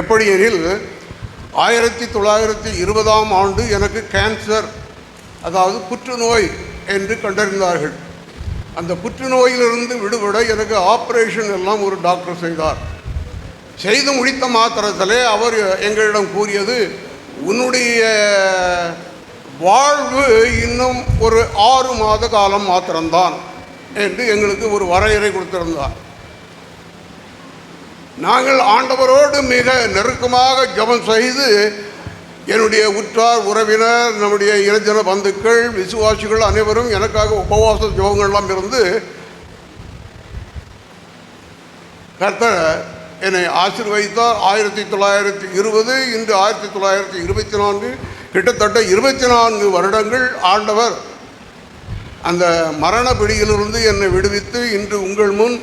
எப்படி எனில் 1920ஆம் ஆண்டு எனக்கு கேன்சர், அதாவது புற்றுநோய் என்று கண்டறிந்தார்கள். அந்த புற்றுநோயிலிருந்து விடுபட எனக்கு ஆப்ரேஷன் எல்லாம் ஒரு டாக்டர் செய்தார். செய்து முடித்த மாத்திரத்திலே அவர் எங்களிடம் கூறியது, உன்னுடைய வாழ்வு இன்னும் ஒரு 6 மாத காலம் மாத்திரம்தான் என்று எங்களுக்கு ஒரு வரையறை கொடுத்திருந்தார். நாங்கள் ஆண்டவரோடு மிக நெருக்கமாக ஜெபம் செய்து என்னுடைய உற்றார் உறவினர், நம்முடைய இளைஞன பந்துக்கள், விசுவாசிகள் அனைவரும் எனக்காக உபவாச ஜெபங்கள்லாம் இருந்து கர்த்தர் என்னை ஆசீர்வதித்தார். 1920 இன்று 1924, கிட்டத்தட்ட 24 வருடங்கள் ஆண்டவர் அந்த மரண பிடியிலிருந்து என்னை விடுவித்து இன்று உங்கள் முன்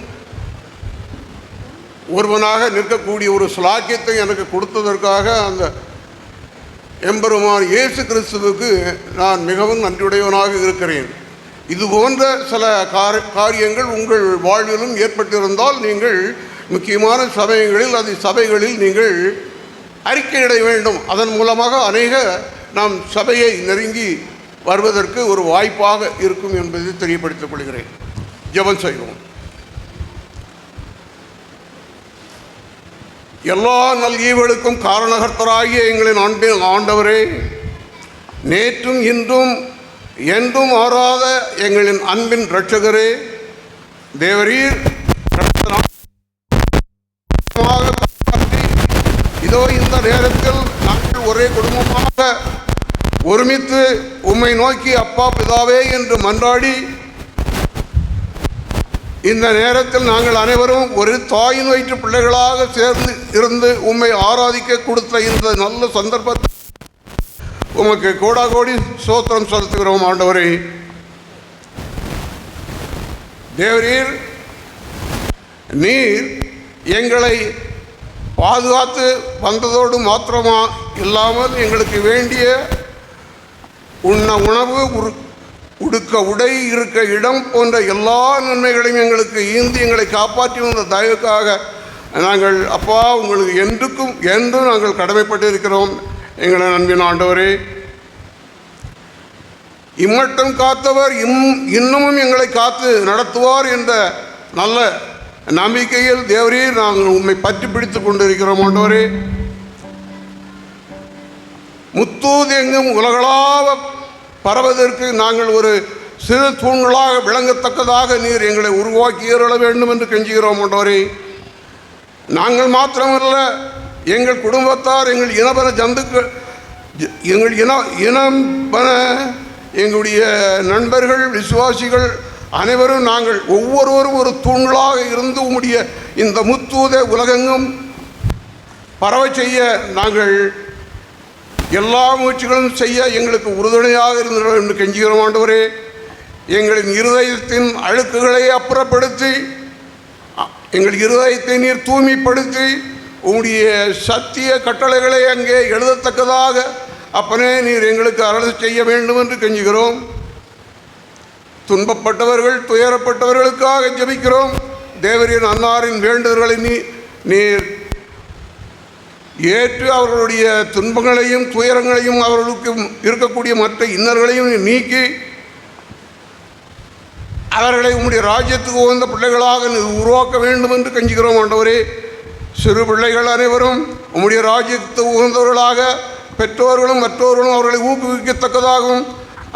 ஒருவனாக நிற்கக்கூடிய ஒரு ஸ்லாக்கியத்தை எனக்கு கொடுத்ததற்காக அந்த எம்பெருமான் இயேசு கிறிஸ்துவுக்கு நான் மிகவும் நன்றியுடையவனாக இருக்கிறேன். இது போன்ற சில காரியங்கள் உங்கள் வாழ்விலும் ஏற்பட்டிருந்தால் நீங்கள் முக்கியமான சபைகளில் நீங்கள் அறிக்கையிட வேண்டும். அதன் மூலமாக அநேக நாம் சபையை நெருங்கி வருவதற்கு ஒரு வாய்ப்பாக இருக்கும் என்பதை தெரியப்படுத்திக் கொள்கிறேன். ஜெபம் செய்வோம். எல்லா நல்ஈவுகளுக்கும் காரணகர்த்தராகிய எங்களின் அன்பின் ஆண்டவரே, நேற்றும் இன்றும் என்றும் மாறாத எங்களின் அன்பின் இரட்சகரே, தேவரீர் இதோ இந்த நேரத்தில் நாங்கள் ஒரே குடும்பமாக ஒருமித்து உம்மை நோக்கி அப்பா பிதாவே என்று மன்றாடி, இந்த நேரத்தில் நாங்கள் அனைவரும் ஒரு தாயின் வயிற்று பிள்ளைகளாக சேர்ந்து இருந்து உம்மை ஆராதிக்க கொடுத்த இந்த நல்ல சந்தர்ப்பத்தை உமக்கு கோடாகோடி ஸ்தோத்திரம் செலுத்துகிறோம். ஆண்டவரே, தேவரீர் நீர் எங்களை பாதுகாத்து வந்ததோடு மாத்திரமா இல்லாமல் எங்களுக்கு வேண்டிய உண்ண உணவு, உடுக்க உடை, இருக்க இடம் போன்ற எல்லா நன்மைகளையும் எங்களுக்கு ஈந்து எங்களை காப்பாற்றி வந்த தயவுக்காக நாங்கள் அப்பா உங்களுக்கு என்றும் நாங்கள் கடமைப்பட்டு இருக்கிறோம். எங்களை அன்பின் ஆண்டவரே, இம்மட்டும் காத்தவர் இன்னமும் எங்களை காத்து நடத்துவார் என்ற நல்ல நம்பிக்கையில் தேவரீர் நாங்கள் உண்மை பற்றி பிடித்து கொண்டிருக்கிறோம். ஆண்டவரே, முத்தூது எங்கும் உலகளாவ பரவதற்கு நாங்கள் ஒரு சிறு தூண்களாக விளங்கத்தக்கதாக நீர் எங்களை உருவாக்கி ஏறள வேண்டும் என்று கெஞ்சுகிறோம். ஆண்டவரே, நாங்கள் மாத்திரமல்ல, எங்கள் குடும்பத்தார், எங்கள் இனபன ஜந்துக்கள், எங்கள் இனபன எங்களுடைய நண்பர்கள், விசுவாசிகள் அனைவரும் நாங்கள் ஒவ்வொருவரும் ஒரு தூண்களாக இருந்து உம்முடைய இந்த முத்தூதை உலகெங்கும் பரவ செய்ய நாங்கள் எல்லா முயற்சிகளும் செய்ய எங்களுக்கு உறுதுணையாக இருந்தோம் என்று கெஞ்சுகிறோம். ஆண்டவரே, எங்களின் இருதயத்தின் அழுக்குகளை அப்புறப்படுத்தி எங்கள் இருதயத்தை நீர் தூய்மைப்படுத்தி உம்முடைய சத்திய கட்டளைகளை அங்கே எழுதத்தக்கதாக அப்பனே நீர் எங்களுக்கு அருள் செய்ய வேண்டும் என்று கெஞ்சுகிறோம். துன்பப்பட்டவர்கள், துயரப்பட்டவர்களுக்காக ஜெபிக்கிறோம். தேவரின் அன்னாரின் வேண்டுதல்களை நீர் ஏற்று அவர்களுடைய துன்பங்களையும் துயரங்களையும் அவர்களுக்கு இருக்கக்கூடிய மற்ற இன்னர்களையும் நீக்கி அவர்களை உம்முடைய ராஜ்யத்துக்கு உகந்த பிள்ளைகளாக உருவாக்க வேண்டும் என்று கெஞ்சுகிறோம். ஆண்டவரே, சிறு பிள்ளைகள் அனைவரும் உம்முடைய ராஜ்யத்துக்கு உகந்தவர்களாக, பெற்றோர்களும் மற்றவர்களும் அவர்களை ஊக்குவிக்கத்தக்கதாகவும்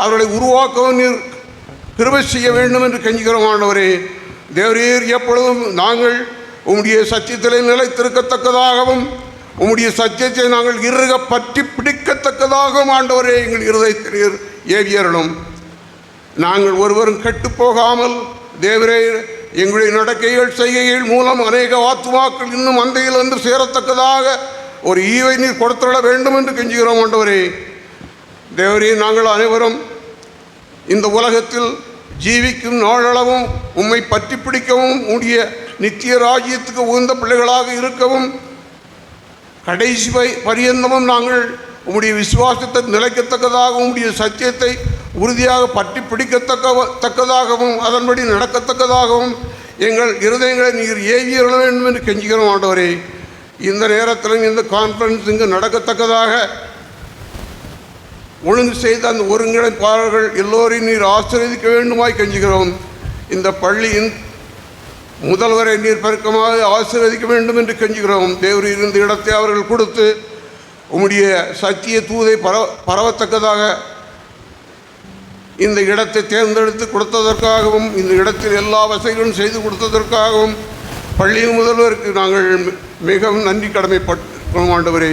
அவர்களை உருவாக்கவும் நீர் கிருபை செய்ய வேண்டும் என்று கெஞ்சுகிறோம். ஆண்டவரே, தேவரீர் எப்பொழுதும் நாங்கள் உம்முடைய சத்தியத்திலே நிலைத்திருக்கத்தக்கதாகவும் உம்முடைய சத்தியத்தை நாங்கள் இறுக பற்றி பிடிக்கத்தக்கதாகவும் ஆண்டவரே எங்கள் இருதயத்தில் ஏவியறணும். நாங்கள் ஒருவரும் கெட்டுப்போகாமல் தேவரே எங்களுடைய நடக்கைகள் செய்கைகள் மூலம் அநேக ஆத்துமாக்கள் இன்னும் அந்தையில் வந்து சேரத்தக்கதாக ஒரு ஈவை நீர் கொடுத்துட வேண்டும் என்று கெஞ்சுகிறோம். ஆண்டவரே, தேவரே நாங்கள் அனைவரும் இந்த உலகத்தில் ஜீவிக்கும் நாளளவும் உம்மை பற்றி பிடிக்கவும் உடைய நித்திய ராஜ்யத்துக்கு உகந்த பிள்ளைகளாக இருக்கவும் கடைசி பரியந்தமும் நாங்கள் உம்முடைய விசுவாசத்தை நிலைக்கத்தக்கதாகவும் உம்முடைய சத்தியத்தை உறுதியாக பற்றி பிடிக்கத்தக்கதாகவும் அதன்படி நடக்கத்தக்கதாகவும் எங்கள் இருதயங்களை நீர் ஏவியற வேண்டும் என்று கெஞ்சுகிறோம். ஆண்டவரே, இந்த நேரத்திலும் இந்த கான்ஃபரன்ஸ் இங்கு நடக்கத்தக்கதாக ஒழுங்கு செய்த அந்த ஒருங்கிணைப்பாளர்கள் எல்லோரையும் நீர் ஆசீர்வதிக்க வேண்டுமாய் கெஞ்சுகிறோம். இந்த பள்ளியின் முதல்வரை நீர் பெருக்கமாக ஆசீர்வதிக்க வேண்டும் என்று கெஞ்சுகிறோம். தேவரீர் இருந்த இடத்தை அவர்கள் கொடுத்து உம்முடைய சத்திய தூதை பரவத்தக்கதாக இந்த இடத்தை தேர்ந்தெடுத்து கொடுத்ததற்காகவும் இந்த இடத்தில் எல்லா வசதிகளும் செய்து கொடுத்ததற்காகவும் பள்ளியின் முதல்வருக்கு நாங்கள் மிகவும் நன்றி கடமைப்பட்டோம். ஆண்டவரே,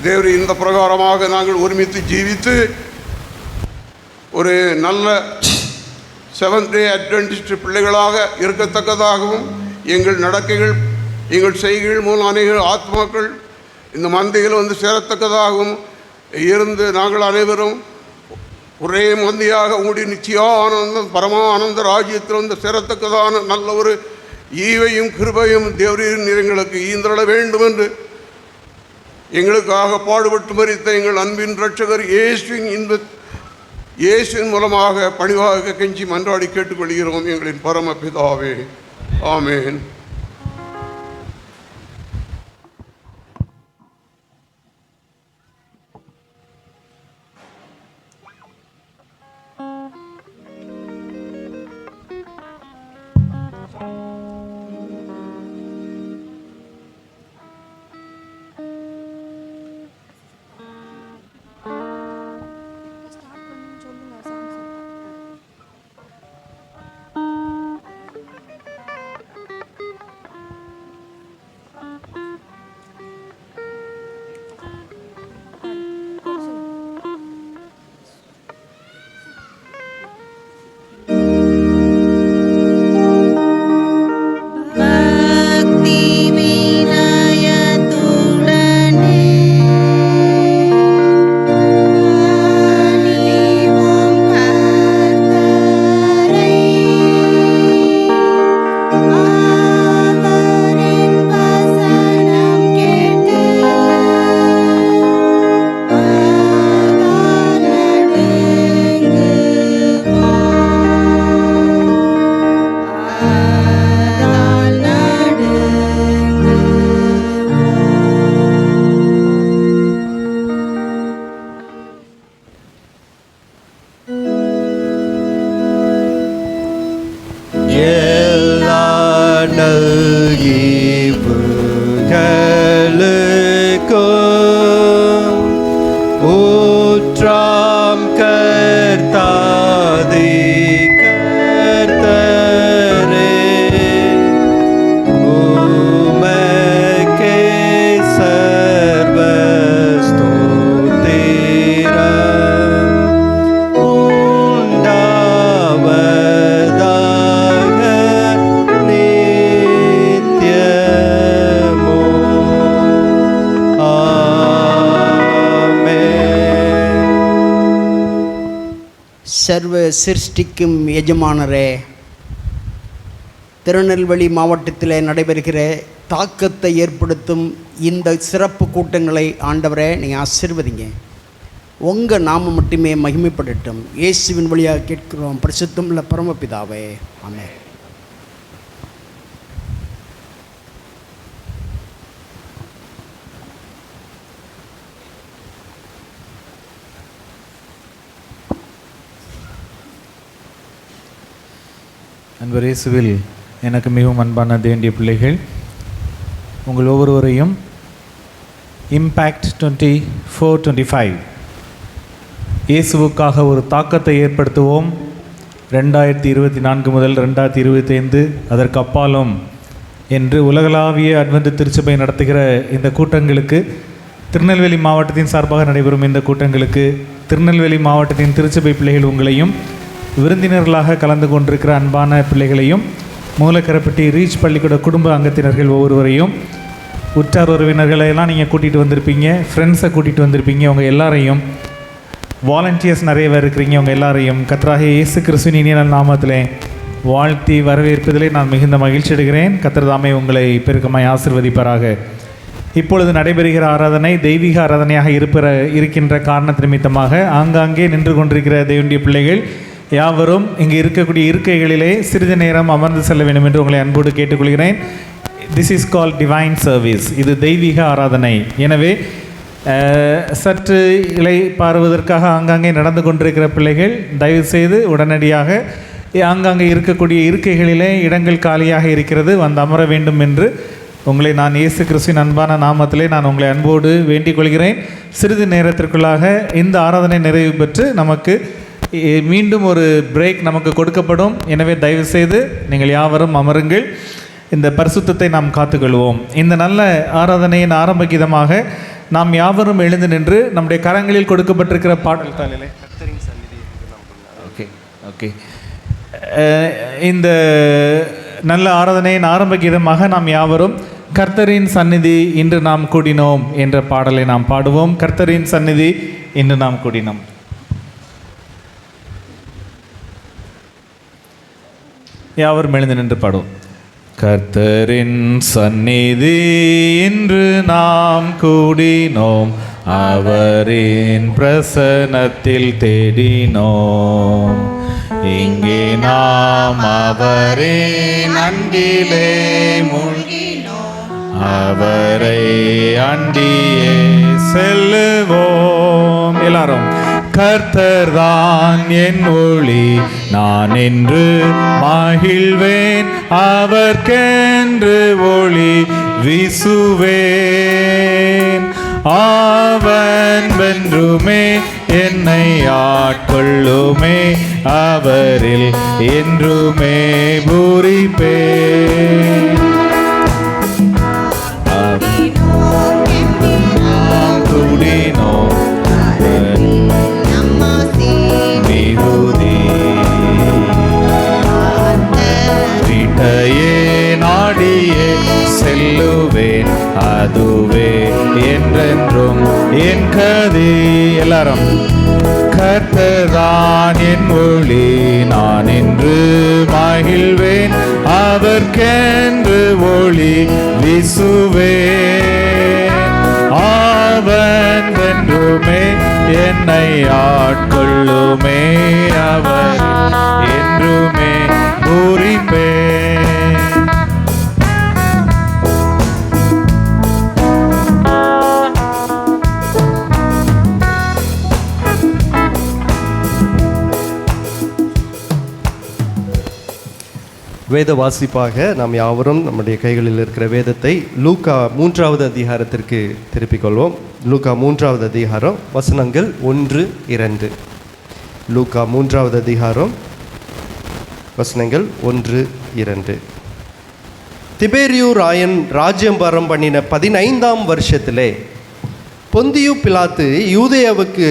தேவரே, இந்த பிரகாரமாக நாங்கள் ஒருமித்து ஜீவித்து ஒரு நல்ல செவன்த் டே அட்வென்டிஸ்ட் பிள்ளைகளாக இருக்கத்தக்கதாகவும் எங்கள் நடக்கைகள் எங்கள் செய்கைகள் மூலம் அநேக ஆத்மாக்கள் இந்த மந்தையில் வந்து சேரத்தக்கதாகவும் இருந்து நாங்கள் அனைவரும் ஒரே மந்தியாக உங்களுடைய நிச்சயானந்தம் பரமானந்த ராஜ்யத்தில் வந்து சேரத்தக்கதான நல்ல ஒரு ஈவையும் கிருபையும் தேவரீரின் எங்களுக்கு ஈந்திரள வேண்டும் என்று எங்களுக்காக பாடுபட்டு மரித்த எங்கள் அன்பின் இரட்சகர் இயேசுவின் மூலமாக பணிவாக கெஞ்சி மன்றாடி கேட்டுக்கொள்கிறோம் எங்களின் பரமபிதாவே. ஆமேன். சர்வ சிருஷ்டிக்கும் எஜமானரே, திருநெல்வேலி மாவட்டத்தில் நடைபெறுகிற தாக்கத்தை ஏற்படுத்தும் இந்த சிறப்பு கூட்டங்களை ஆண்டவரே நீங்கள் ஆசீர்வதிங்க. உங்கள் நாமம் மட்டுமே மகிமைப்படட்டும். இயேசுவின் வழியாக கேட்கிறோம் பரிசுத்தமுள்ள பரமபிதாவே. ஆமென். அன்பர் இயேசுவில் எனக்கு மிகவும் அன்பான தேவனுடைய பிள்ளைகள், உங்கள் ஒவ்வொருவரையும் இம்பேக்ட் 24-25 இயேசுவுக்காக ஒரு தாக்கத்தை ஏற்படுத்துவோம் 2024 முதல் 2025 அதற்கு அப்பாலும் என்று உலகளாவிய அட்வென்ட் திருச்சபை நடத்துகிற இந்த கூட்டங்களுக்கு, திருநெல்வேலி மாவட்டத்தின் சார்பாக நடைபெறும் இந்த கூட்டங்களுக்கு திருநெல்வேலி மாவட்டத்தின் திருச்சபை பிள்ளைகள் உங்களையும், விருந்தினர்களாக கலந்து கொண்டிருக்கிற அன்பான பிள்ளைகளையும், மூலக்கரப்பட்டி ரீச் பள்ளிக்கூட குடும்ப அங்கத்தினர்கள் ஒவ்வொருவரையும், உற்றார் உறவினர்களையெல்லாம் நீங்கள் கூட்டிகிட்டு வந்திருப்பீங்க, ஃப்ரெண்ட்ஸை கூட்டிகிட்டு வந்திருப்பீங்க, அவங்க எல்லாரையும், வாலண்டியர்ஸ் நிறைய பேர் இருக்கிறீங்க, அவங்க எல்லாரையும் கர்த்தராகிய இயேசு கிறிஸ்துவின் இனிய நாமத்திலே வாழ்த்தி வரவேற்பதிலே நான் மிகுந்த மகிழ்ச்சி அடைகிறேன். கர்த்தர் தாமே உங்களை பெருக்கமாய் ஆசீர்வதிப்பாராக. இப்பொழுது நடைபெறுகிற ஆராதனை தெய்வீக ஆராதனையாக இருக்கின்ற காரணத்து நிமித்தமாக ஆங்காங்கே நின்று கொண்டிருக்கிற தேவனுடைய பிள்ளைகள் யாவரும் இங்கே இருக்கக்கூடிய இருக்கைகளிலே சிறிது நேரம் அமர்ந்து செல்ல வேண்டும் என்று உங்களை அன்போடு கேட்டுக்கொள்கிறேன். This is call divine service. இது தெய்வீக ஆராதனை. எனவே சற்று இலை பாருவதற்காக ஆங்காங்கே நடந்து கொண்டிருக்கிற பிள்ளைகள் தயவுசெய்து உடனடியாக ஆங்காங்கே இருக்கக்கூடிய இருக்கைகளிலே இடங்கள் காலியாக இருக்கிறது, வந்து அமர வேண்டும் என்று உங்களை நான் இயேசு கிறிஸ்துவின் அன்பான நாமத்திலே நான் உங்களை அன்போடு வேண்டிக் கொள்கிறேன். சிறிது நேரத்திற்குள்ளாக இந்த ஆராதனை நிறைவு பெற்று நமக்கு மீண்டும் ஒரு பிரேக் நமக்கு கொடுக்கப்படும். எனவே தயவுசெய்து நீங்கள் யாவரும் அமருங்கள். இந்த பரிசுத்தத்தை நாம் காத்துக்கொள்வோம். இந்த நல்ல ஆராதனையின் ஆரம்ப கீதமாக நாம் யாவரும் எழுந்து நின்று நம்முடைய கரங்களில் கொடுக்கப்பட்டிருக்கிற பாடல் தாளிலே ஓகே ஓகே இந்த நல்ல ஆராதனையின் ஆரம்ப கீதமாக நாம் யாவரும் கர்த்தரின் சந்நிதி இன்று நாம் கூடினோம் என்ற பாடலை நாம் பாடுவோம். கர்த்தரின் சந்நிதி இன்று நாம் கூடினோம். யாவரும் எழுந்து நின்று பாடுவோம். கர்த்தரின் சந்நிதி இன்று நாம் கூடினோம், அவரின் பிரசன்னத்தில் தேடினோம். இங்கே நாம் அவரின் அன்பிலே மூழ்கினோம், அவரை அண்டியே செல்லுவோம். எல்லாரும் கர்த்தர்தான் என் ஒளி, நான் என்று மகிழ்வேன், அவர்க்கென்று ஒளி வீசுவேன். அவன் வென்றுமே என்னை ஆட்கொள்ளுமே, அவரில் என்றுமே பூரிப்பேன். நாடியே செல்லுவேன், அதுவே என்றென்றும் என் கதி. எல்லாரும் கர்த்தர்தான் என் ஒளி, நான் என்று மகிழ்வேன், அவர்க்கென்று ஒளி வீசுவேன். அவன் வென்றுமே என்னை ஆட்கொள்ளுமே, அவர் என்றுமே பூரிப்பேன். வேத வாசிப்பாக நாம் யாவரும் நம்முடைய கைகளில் இருக்கிற வேதத்தை லூக்கா 3வது அதிகாரத்திற்கு திருப்பிக் கொள்வோம். லூக்கா 3வது அதிகாரம் வசனங்கள் 1-2. லூக்கா 3வது அதிகாரம் வசனங்கள் 1-2. திபேரியு ராயன் ராஜ்யபாரம் பண்ணின 15ஆம் வருஷத்திலே பொந்தியு பிலாத்து யூதேயாவுக்கு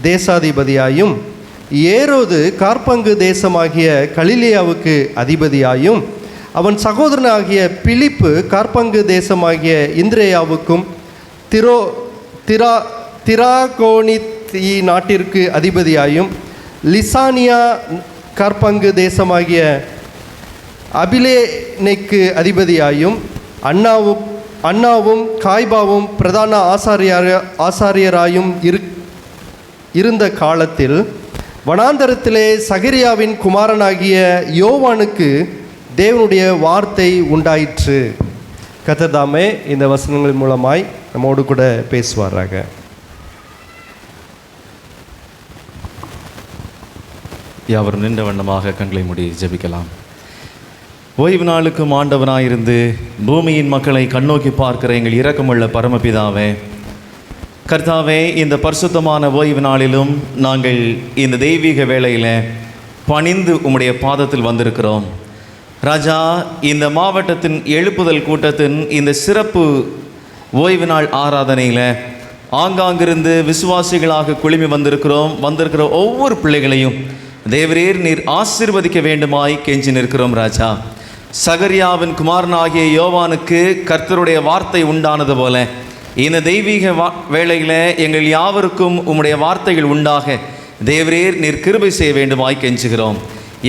தேசாதிபதியாயும் ஏரோது கார்பங்கு தேசமாகிய கலிலேயாவுக்கு அதிபதியாயும் அவன் சகோதரனாகிய பிலிப்பு கார்பங்கு தேசமாகிய இந்திரேயாவுக்கும் திராகோனித்தி நாட்டிற்கு அதிபதியாயும் லிசானியா கார்பங்கு தேசமாகிய அபிலேனைக்கு அதிபதியாயும் அண்ணாவும் காய்பாவும் பிரதான ஆசாரியராயும் இருந்த காலத்தில் வனாந்தரத்திலே சகரியாவின் குமாரனாகிய யோவானுக்கு தேவனுடைய வார்த்தை உண்டாயிற்று. கர்த்தர் தாமே இந்த வசனங்கள் மூலமாய் நம்மோடு கூட பேசுவாராக. யாவரும் நின்ற வண்ணமாக கண்களை மூடி ஜெபிக்கலாம். ஓய்வு நாளுக்கும் ஆண்டவனாயிருந்து பூமியின் மக்களை கண்ணோக்கி பார்க்கிற எங்கள் இரக்கமுள்ள பரமபிதாவே, கர்த்தாவே, இந்த பரிசுத்தமான ஓய்வு நாளிலும் நாங்கள் இந்த தெய்வீக வேளையில் பணிந்து உம்முடைய பாதத்தில் வந்திருக்கிறோம். ராஜா, இந்த மாவட்டத்தின் எழுப்புதல் கூட்டத்தின் இந்த சிறப்பு ஓய்வு நாள் ஆராதனையில் ஆங்காங்கிருந்து விசுவாசிகளாக குழுமி வந்திருக்கிற ஒவ்வொரு பிள்ளைகளையும் தேவரீர் நீர் ஆசீர்வதிக்க வேண்டுமாய் கெஞ்சி நிற்கிறோம். ராஜா, சகரியாவின் குமாரனாகிய யோவானுக்கு கர்த்தருடைய வார்த்தை உண்டானது போல இந்த தெய்வீக வேளையில் எங்கள் யாவருக்கும் உம்முடைய வார்த்தைகள் உண்டாக தேவரீர் நீர் கிருபை செய்ய வேண்டுமாய் கெஞ்சுகிறோம்.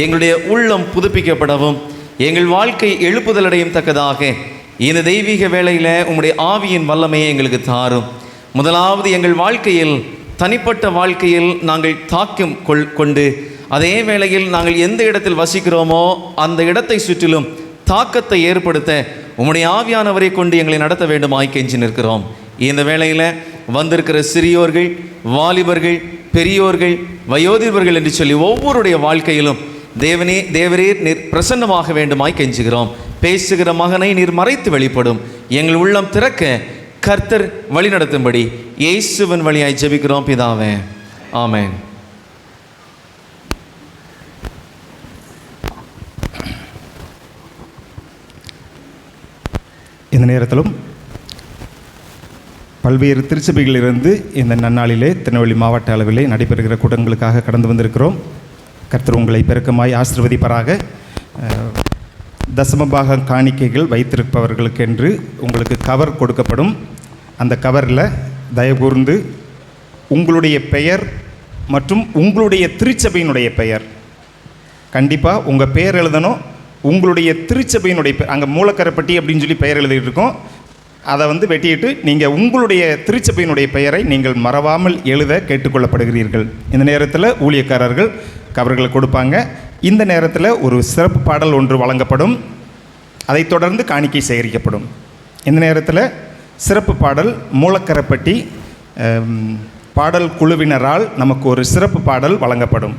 எங்களுடைய உள்ளம் புதுப்பிக்கப்படவும் எங்கள் வாழ்க்கை எழுப்புதலடையும் தக்கதாக இந்த தெய்வீக வேளையில் உம்முடைய ஆவியின் வல்லமையை எங்களுக்கு தாரும். முதலாவது, எங்கள் வாழ்க்கையில் தனிப்பட்ட வாழ்க்கையில் நாங்கள் தாக்கம் கொண்டு அதே வேளையில் நாங்கள் எந்த இடத்தில் வசிக்கிறோமோ அந்த இடத்தை சுற்றிலும் தாக்கத்தை ஏற்படுத்த உம்முடைய ஆவியானவரை கொண்டு எங்களை நடத்த வேண்டுமாய் கெஞ்சி நிற்கிறோம். இந்த வேளையில் வந்திருக்கிற சிறியோர்கள், வாலிபர்கள், பெரியோர்கள், வயோதிபர்கள் என்று சொல்லி ஒவ்வொருடைய வாழ்க்கையிலும் தேவரே நீர் பிரசன்னமாக வேண்டுமாய் கெஞ்சுகிறோம். பேசுகிற மகனை நீர் மறைத்து வெளிப்படும். எங்கள் உள்ளம் திறக்க கர்த்தர் வழி நடத்தும்படி இயேசுவின் வழியாய் ஜெபிக்கிறோம் பிதாவே, ஆமென். இந்த நேரத்திலும் பல்வேறு திருச்சபைகளிலிருந்து இந்த நன்னாளிலே திருநெல்வேலி மாவட்ட அளவிலே நடைபெறுகிற கூட்டங்களுக்காக கடந்து வந்திருக்கிறோம். கர்த்தர் உங்களை பெருக்கமாய் ஆசீர்வதிப்பாராக. தசமபாக காணிக்கைகள் வைத்திருப்பவர்களுக்கென்று உங்களுக்கு கவர் கொடுக்கப்படும். அந்த கவரில் தயவுகூர்ந்து உங்களுடைய பெயர் மற்றும் உங்களுடைய திருச்சபையினுடைய பெயர், கண்டிப்பாக உங்கள் பெயர் எழுதணும். உங்களுடைய திருச்சபையினுடைய அங்கே மூலக்கரைப்பட்டி அப்படின்னு சொல்லி பெயர் எழுதிட்டுருக்கோம். அதை வெட்டிட்டு நீங்கள் உங்களுடைய திருச்சபையினுடைய பெயரை நீங்கள் மறவாமல் எழுத கேட்டுக்கொள்ளப்படுகிறீர்கள். இந்த நேரத்தில் ஊழியக்காரர்கள் கவர்களை கொடுப்பாங்க. இந்த நேரத்தில் ஒரு சிறப்பு பாடல் ஒன்று வழங்கப்படும். அதைத் தொடர்ந்து காணிக்கை சேகரிக்கப்படும். இந்த நேரத்தில் சிறப்பு பாடல் மூலக்கரைப்பட்டி பாடல் குழுவினரால் நமக்கு ஒரு சிறப்பு பாடல் வழங்கப்படும்.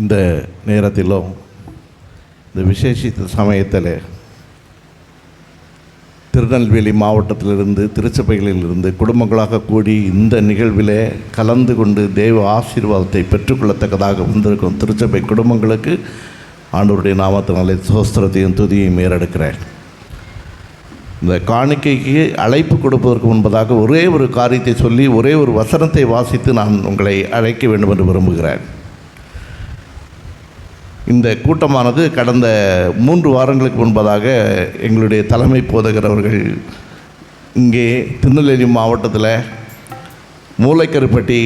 இந்த நேரத்திலும் இந்த விசேஷித்த சமயத்தில் திருநெல்வேலி மாவட்டத்திலிருந்து திருச்சபைகளிலிருந்து குடும்பங்களாக கூடி இந்த நிகழ்வில் கலந்து கொண்டு தெய்வ ஆசீர்வாதத்தை பெற்றுக்கொள்ளத்தக்கதாக வந்திருக்கும் திருச்சபை குடும்பங்களுக்கு ஆண்டவருடைய நாமத்தினாலே சோஸ்திரத்தையும் துதியையும் ஏறெடுக்கிறேன். இந்த காணிக்கைக்கு அழைப்பு கொடுப்பதற்கு முன்பதாக ஒரே ஒரு காரியத்தை சொல்லி ஒரே ஒரு வசனத்தை வாசித்து நான் உங்களை அழைக்க வேண்டும் என்று விரும்புகிறேன். இந்த கூட்டமானது கடந்த 3 வாரங்களுக்கு முன்பதாக எங்களுடைய தலைமை போதகர் அவர்கள் இங்கே திருநெல்வேலி மாவட்டத்தில் மூலைக்கருப்பட்டி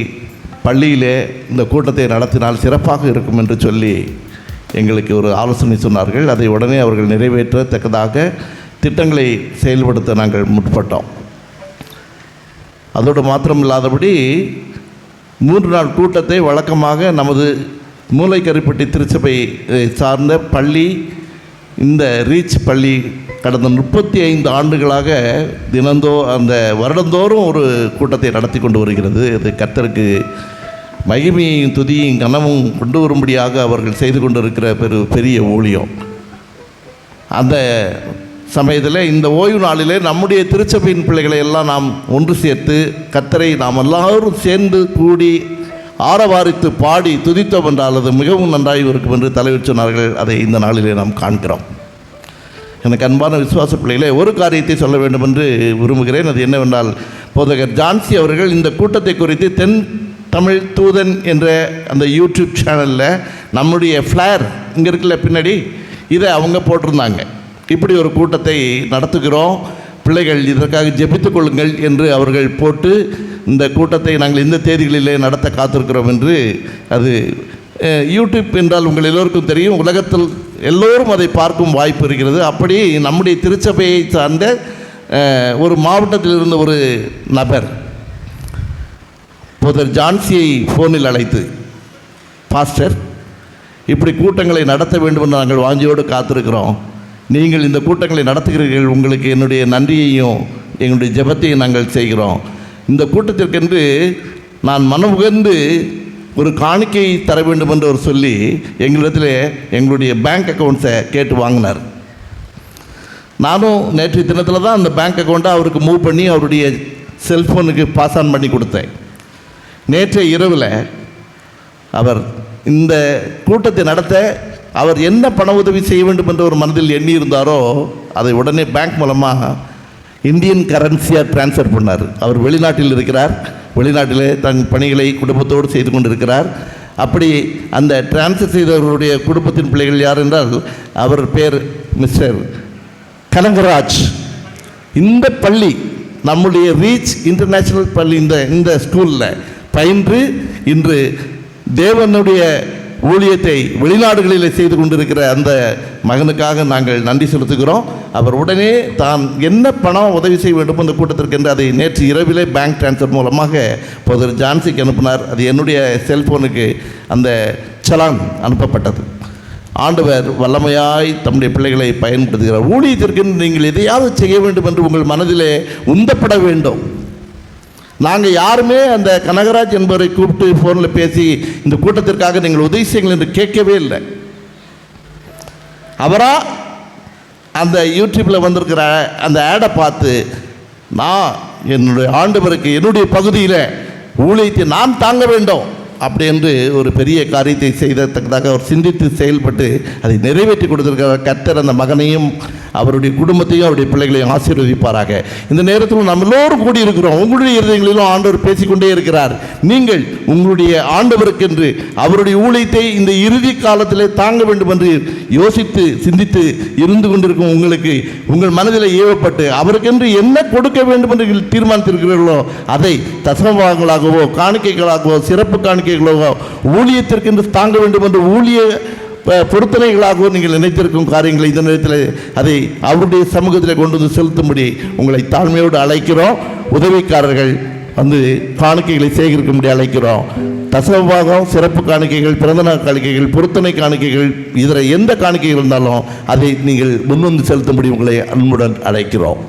பள்ளியிலே இந்த கூட்டத்தை நடத்தினால் சிறப்பாக இருக்கும் என்று சொல்லி எங்களுக்கு ஒரு ஆலோசனை சொன்னார்கள். அதை உடனே அவர்கள் நிறைவேற்றத்தக்கதாக திட்டங்களை செயல்படுத்த நாங்கள் முற்பட்டோம். அதோடு மாத்திரமில்லாதபடி 3 நாள் கூட்டத்தை வழக்கமாக நமது மூலைக்கருப்பட்டி திருச்சபை சார்ந்த பள்ளி, இந்த ரீச் பள்ளி கடந்த 35 ஆண்டுகளாக அந்த வருடந்தோறும் ஒரு கூட்டத்தை நடத்தி கொண்டு வருகிறது. இது கர்த்தருக்கு மகிமையும் துதியும் கனமும் கொண்டு வரும்படியாக அவர்கள் செய்து கொண்டிருக்கிற பெரிய ஊழியம். அந்த சமயத்தில் இந்த ஓய்வு நாளிலே நம்முடைய திருச்சபையின் பிள்ளைகளை எல்லாம் நாம் ஒன்று சேர்த்து கர்த்தரை நாம் எல்லாரும் சேர்ந்து கூடி ஆரவாரித்து பாடி துதித்தோம் என்றால் அது மிகவும் நன்றாக இருக்கும் என்று தலைவர் சொன்னார்கள். அதை இந்த நாளிலே நாம் காண்கிறோம். எனக்கு அன்பான விசுவாச பிள்ளைகளே, ஒரு காரியத்தை சொல்ல வேண்டும் என்று விரும்புகிறேன். அது என்னவென்றால், போதகர் ஜான்சி அவர்கள் இந்த கூட்டத்தை குறித்து தென் தமிழ் தூதன் என்ற அந்த யூடியூப் சேனலில் நம்முடைய ஃப்ளேர் இங்கே இருக்குல்ல பின்னாடி, இதை அவங்க போட்டிருந்தாங்க. இப்படி ஒரு கூட்டத்தை நடத்துகிறோம், பிள்ளைகள் இதற்காக ஜெபித்துக் கொள்ளுங்கள் என்று அவர்கள் போட்டு இந்த கூட்டத்தை நாங்கள் இந்த தேதிகளிலே நடத்த காத்திருக்கிறோம் என்று. அது யூடியூப் என்றால் உங்கள் எல்லோருக்கும் தெரியும், உலகத்தில் எல்லோரும் அதை பார்க்கும் வாய்ப்பு இருக்கிறது. அப்படி நம்முடைய திருச்சபையை சார்ந்த ஒரு மாவட்டத்தில் இருந்த ஒரு நபர் போதர் ஜான்சியை ஃபோனில் அழைத்து, பாஸ்டர் இப்படி கூட்டங்களை நடத்த வேண்டும் என்று நாங்கள் வாஞ்சியோடு காத்திருக்கிறோம், நீங்கள் இந்த கூட்டங்களை நடத்துகிறீர்கள், உங்களுக்கு என்னுடைய நன்றியையும் எங்களுடைய ஜெபத்தையும் நாங்கள் செய்கிறோம். இந்த கூட்டத்திற்கென்று நான் மனமுகர்ந்து ஒரு காணிக்கை தர வேண்டும் என்று அவர் சொல்லி எங்களிடத்தில் எங்களுடைய பேங்க் அக்கௌண்ட்ஸை கேட்டு வாங்கினார். நானும் நேற்று தினத்தில் தான் அந்த பேங்க் அக்கௌண்ட்டை அவருக்கு மூவ் பண்ணி அவருடைய செல்ஃபோனுக்கு பாஸ் ஆன் பண்ணி கொடுத்தேன். நேற்றைய இரவில் அவர் இந்த கூட்டத்தை நடத்த அவர் என்ன பண உதவி செய்ய வேண்டும் என்று ஒரு மனதில் எண்ணி இருந்தாரோ அதை உடனே பேங்க் மூலமாக இந்தியன் கரன்சியாக ட்ரான்ஸ்ஃபர் பண்ணார். அவர் வெளிநாட்டில் இருக்கிறார், வெளிநாட்டிலே தன் பணிகளை குடும்பத்தோடு செய்து கொண்டிருக்கிறார். அப்படி அந்த ட்ரான்ஸ்ஃபர் செய்தவர்களுடைய குடும்பத்தின் பிள்ளைகள் யார் என்றால், அவர் பேர் மிஸ்டர் கனகராஜ். இந்த பள்ளி நம்முடைய ரீச் இன்டர்நேஷ்னல் பள்ளி இந்த ஸ்கூலில் பயின்று இன்று தேவனுடைய ஊழியத்தை வெளிநாடுகளில் செய்து கொண்டிருக்கிற அந்த மகனுக்காக நாங்கள் நன்றி செலுத்துகிறோம். அவர் உடனே தான் என்ன பணம் உதவி செய்ய வேண்டும் அந்த கூட்டத்திற்கு என்று அதை நேற்று இரவிலே பேங்க் ட்ரான்ஸ்ஃபர் மூலமாக போதர் ஜான்சிக்கு அனுப்பினார். அது என்னுடைய செல்ஃபோனுக்கு அந்த சலான் அனுப்பப்பட்டது. ஆண்டவர் வல்லமையாய் தம்முடைய பிள்ளைகளை பயன்படுத்துகிறார். ஊழியத்திற்கு நீங்கள் எதையாவது செய்ய வேண்டும் என்று உங்கள் மனதிலே உந்தப்பட வேண்டும். நாங்கள் யாருமே அந்த கனகராஜ் என்பவரை கூப்பிட்டு ஃபோனில் பேசி இந்த கூட்டத்திற்காக நீங்கள் உதவி செய்யுங்கள் என்று கேட்கவே இல்லை. அவரா அந்த யூடியூப்பில் வந்திருக்கிற அந்த ஆடை பார்த்து, நான் என்னுடைய ஆண்டவருக்கு என்னுடைய பகுதியில் ஊழியத்தை நான் தாங்க வேண்டும் அப்படி என்று ஒரு பெரிய காரியத்தை செய்தத்தக்கதாக அவர் சிந்தித்து செயல்பட்டு அதை நிறைவேற்றி கொடுத்திருக்கிற கர்த்தர் அந்த மகனையும் அவருடைய குடும்பத்தையும் அவருடைய பிள்ளைகளையும் ஆசீர்வதிப்பாராக. இந்த நேரத்தில் நம்ம எல்லோரும் கூடியிருக்கிறோம். உங்களுடைய இருதயங்களிலும் ஆண்டவர் பேசிக்கொண்டே இருக்கிறார். நீங்கள் உங்களுடைய ஆண்டவருக்கென்று அவருடைய ஊழியத்தை இந்த இறுதி காலத்திலே தாங்க வேண்டும் என்று யோசித்து சிந்தித்து இருந்து கொண்டிருக்கும் உங்களுக்கு உங்கள் மனதில் ஏவப்பட்டு அவருக்கென்று என்ன கொடுக்க வேண்டும் என்று தீர்மானித்திருக்கிறீர்களோ அதை தசமபாகங்களாகவோ காணிக்கைகளாகவோ சிறப்பு காணிக்கைகளாகவோ ஊழியத்திற்கென்று தாங்க வேண்டும் என்று ஊழிய பொருத்தனைகளாகவும் நீங்கள் நினைத்திருக்கும் காரியங்களை இந்த நேரத்தில் அதை அவருடைய சமூகத்தில் கொண்டு வந்து செலுத்தும்படி உங்களை தாழ்மையோடு அழைக்கிறோம். உதவிக்காரர்கள் வந்து காணிக்கைகளை சேகரிக்கும்படி அழைக்கிறோம். தசமபாகம், சிறப்பு காணிக்கைகள், பிறந்தநாள் காணிக்கைகள், பொருத்தனை காணிக்கைகள், இதில் எந்த காணிக்கைகள் இருந்தாலும் அதை நீங்கள் முன்வந்து செலுத்தும்படி உங்களை அன்புடன் அழைக்கிறோம்.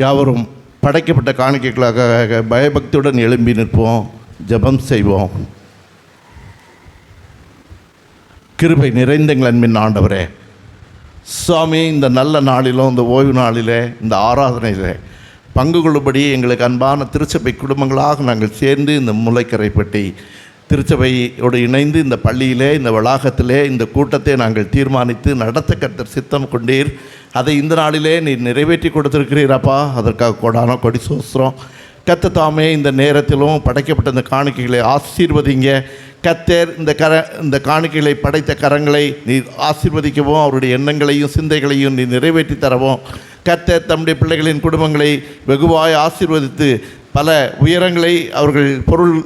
யாவரும் படைக்கப்பட்ட காணிக்கைகளாக பயபக்தியுடன் எழும்பி நிற்போம், ஜெபம் செய்வோம். கிருபை நிறைந்த எங்கள் அன்பின் ஆண்டவரே, சுவாமி, இந்த நல்ல நாளிலும் இந்த ஓய்வு நாளிலே இந்த ஆராதனையிலே பங்கு கொள்ளும்படி எங்களுக்கு அன்பான திருச்சபை குடும்பங்களாக நாங்கள் சேர்ந்து இந்த முல்லைக்கரைப்பட்டி திருச்சபையோடு இணைந்து இந்த பள்ளியிலே, இந்த வளாகத்திலே இந்த கூட்டத்தை நாங்கள் தீர்மானித்து நடத்த கர்த்தர் சித்தம் கொண்டீர். அதை இந்த நாளிலே நீர் நிறைவேற்றி கொடுத்துருக்கிறீரப்பா. அதற்காக கொடான கொடி சோஸ்திரம். கர்த்தர் தாமே இந்த நேரத்திலும் படைக்கப்பட்ட இந்த காணிக்கைகளை ஆசீர்வதிங்க. கர்த்தர் இந்த காணிக்கைகளை படைத்த கரங்களை நீர் ஆசீர்வதிக்கவும், அவருடைய எண்ணங்களையும் சிந்தைகளையும் நீர் நிறைவேற்றி தரவும். கர்த்தர் தம்முடைய பிள்ளைகளின் குடும்பங்களை வெகுவாய் ஆசீர்வதித்து பல உயரங்களை அவர்கள் பொருள்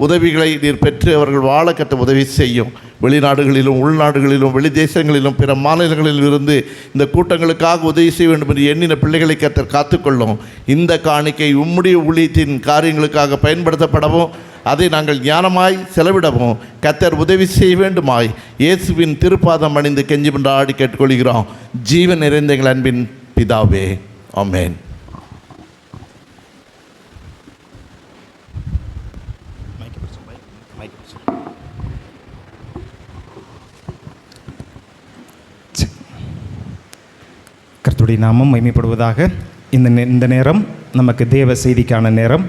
உதவிகளை நீர் பெற்று அவர்கள் வாழ கட்ட உதவி செய்யும். வெளிநாடுகளிலும் உள்நாடுகளிலும் வெளி தேசங்களிலும் பிற மாநிலங்களிலும் இருந்து இந்த கூட்டங்களுக்காக உதவி செய்ய வேண்டும் என்று எண்ணின பிள்ளைகளை கர்த்தர் காத்துக்கொள்ளும். இந்த காணிக்கை உம்முடைய ஊழியத்தின் காரியங்களுக்காக பயன்படுத்தப்படவும், அதை நாங்கள் ஞானமாய் செலவிடவும் கர்த்தர் உதவி செய்ய வேண்டுமாய் இயேசுவின் திருப்பாதம் அணிந்து கெஞ்சி ஆடி கேட்டுக்கொள்கிறோம். ஜீவன் நிறைந்த எங்கள் அன்பின் பிதாவே, ஆமென். கர்த்தருடைய நாமம் மகிமைப்படுவதாக. இந்த நேரம் நமக்கு தேவ செய்திக்கான நேரம்.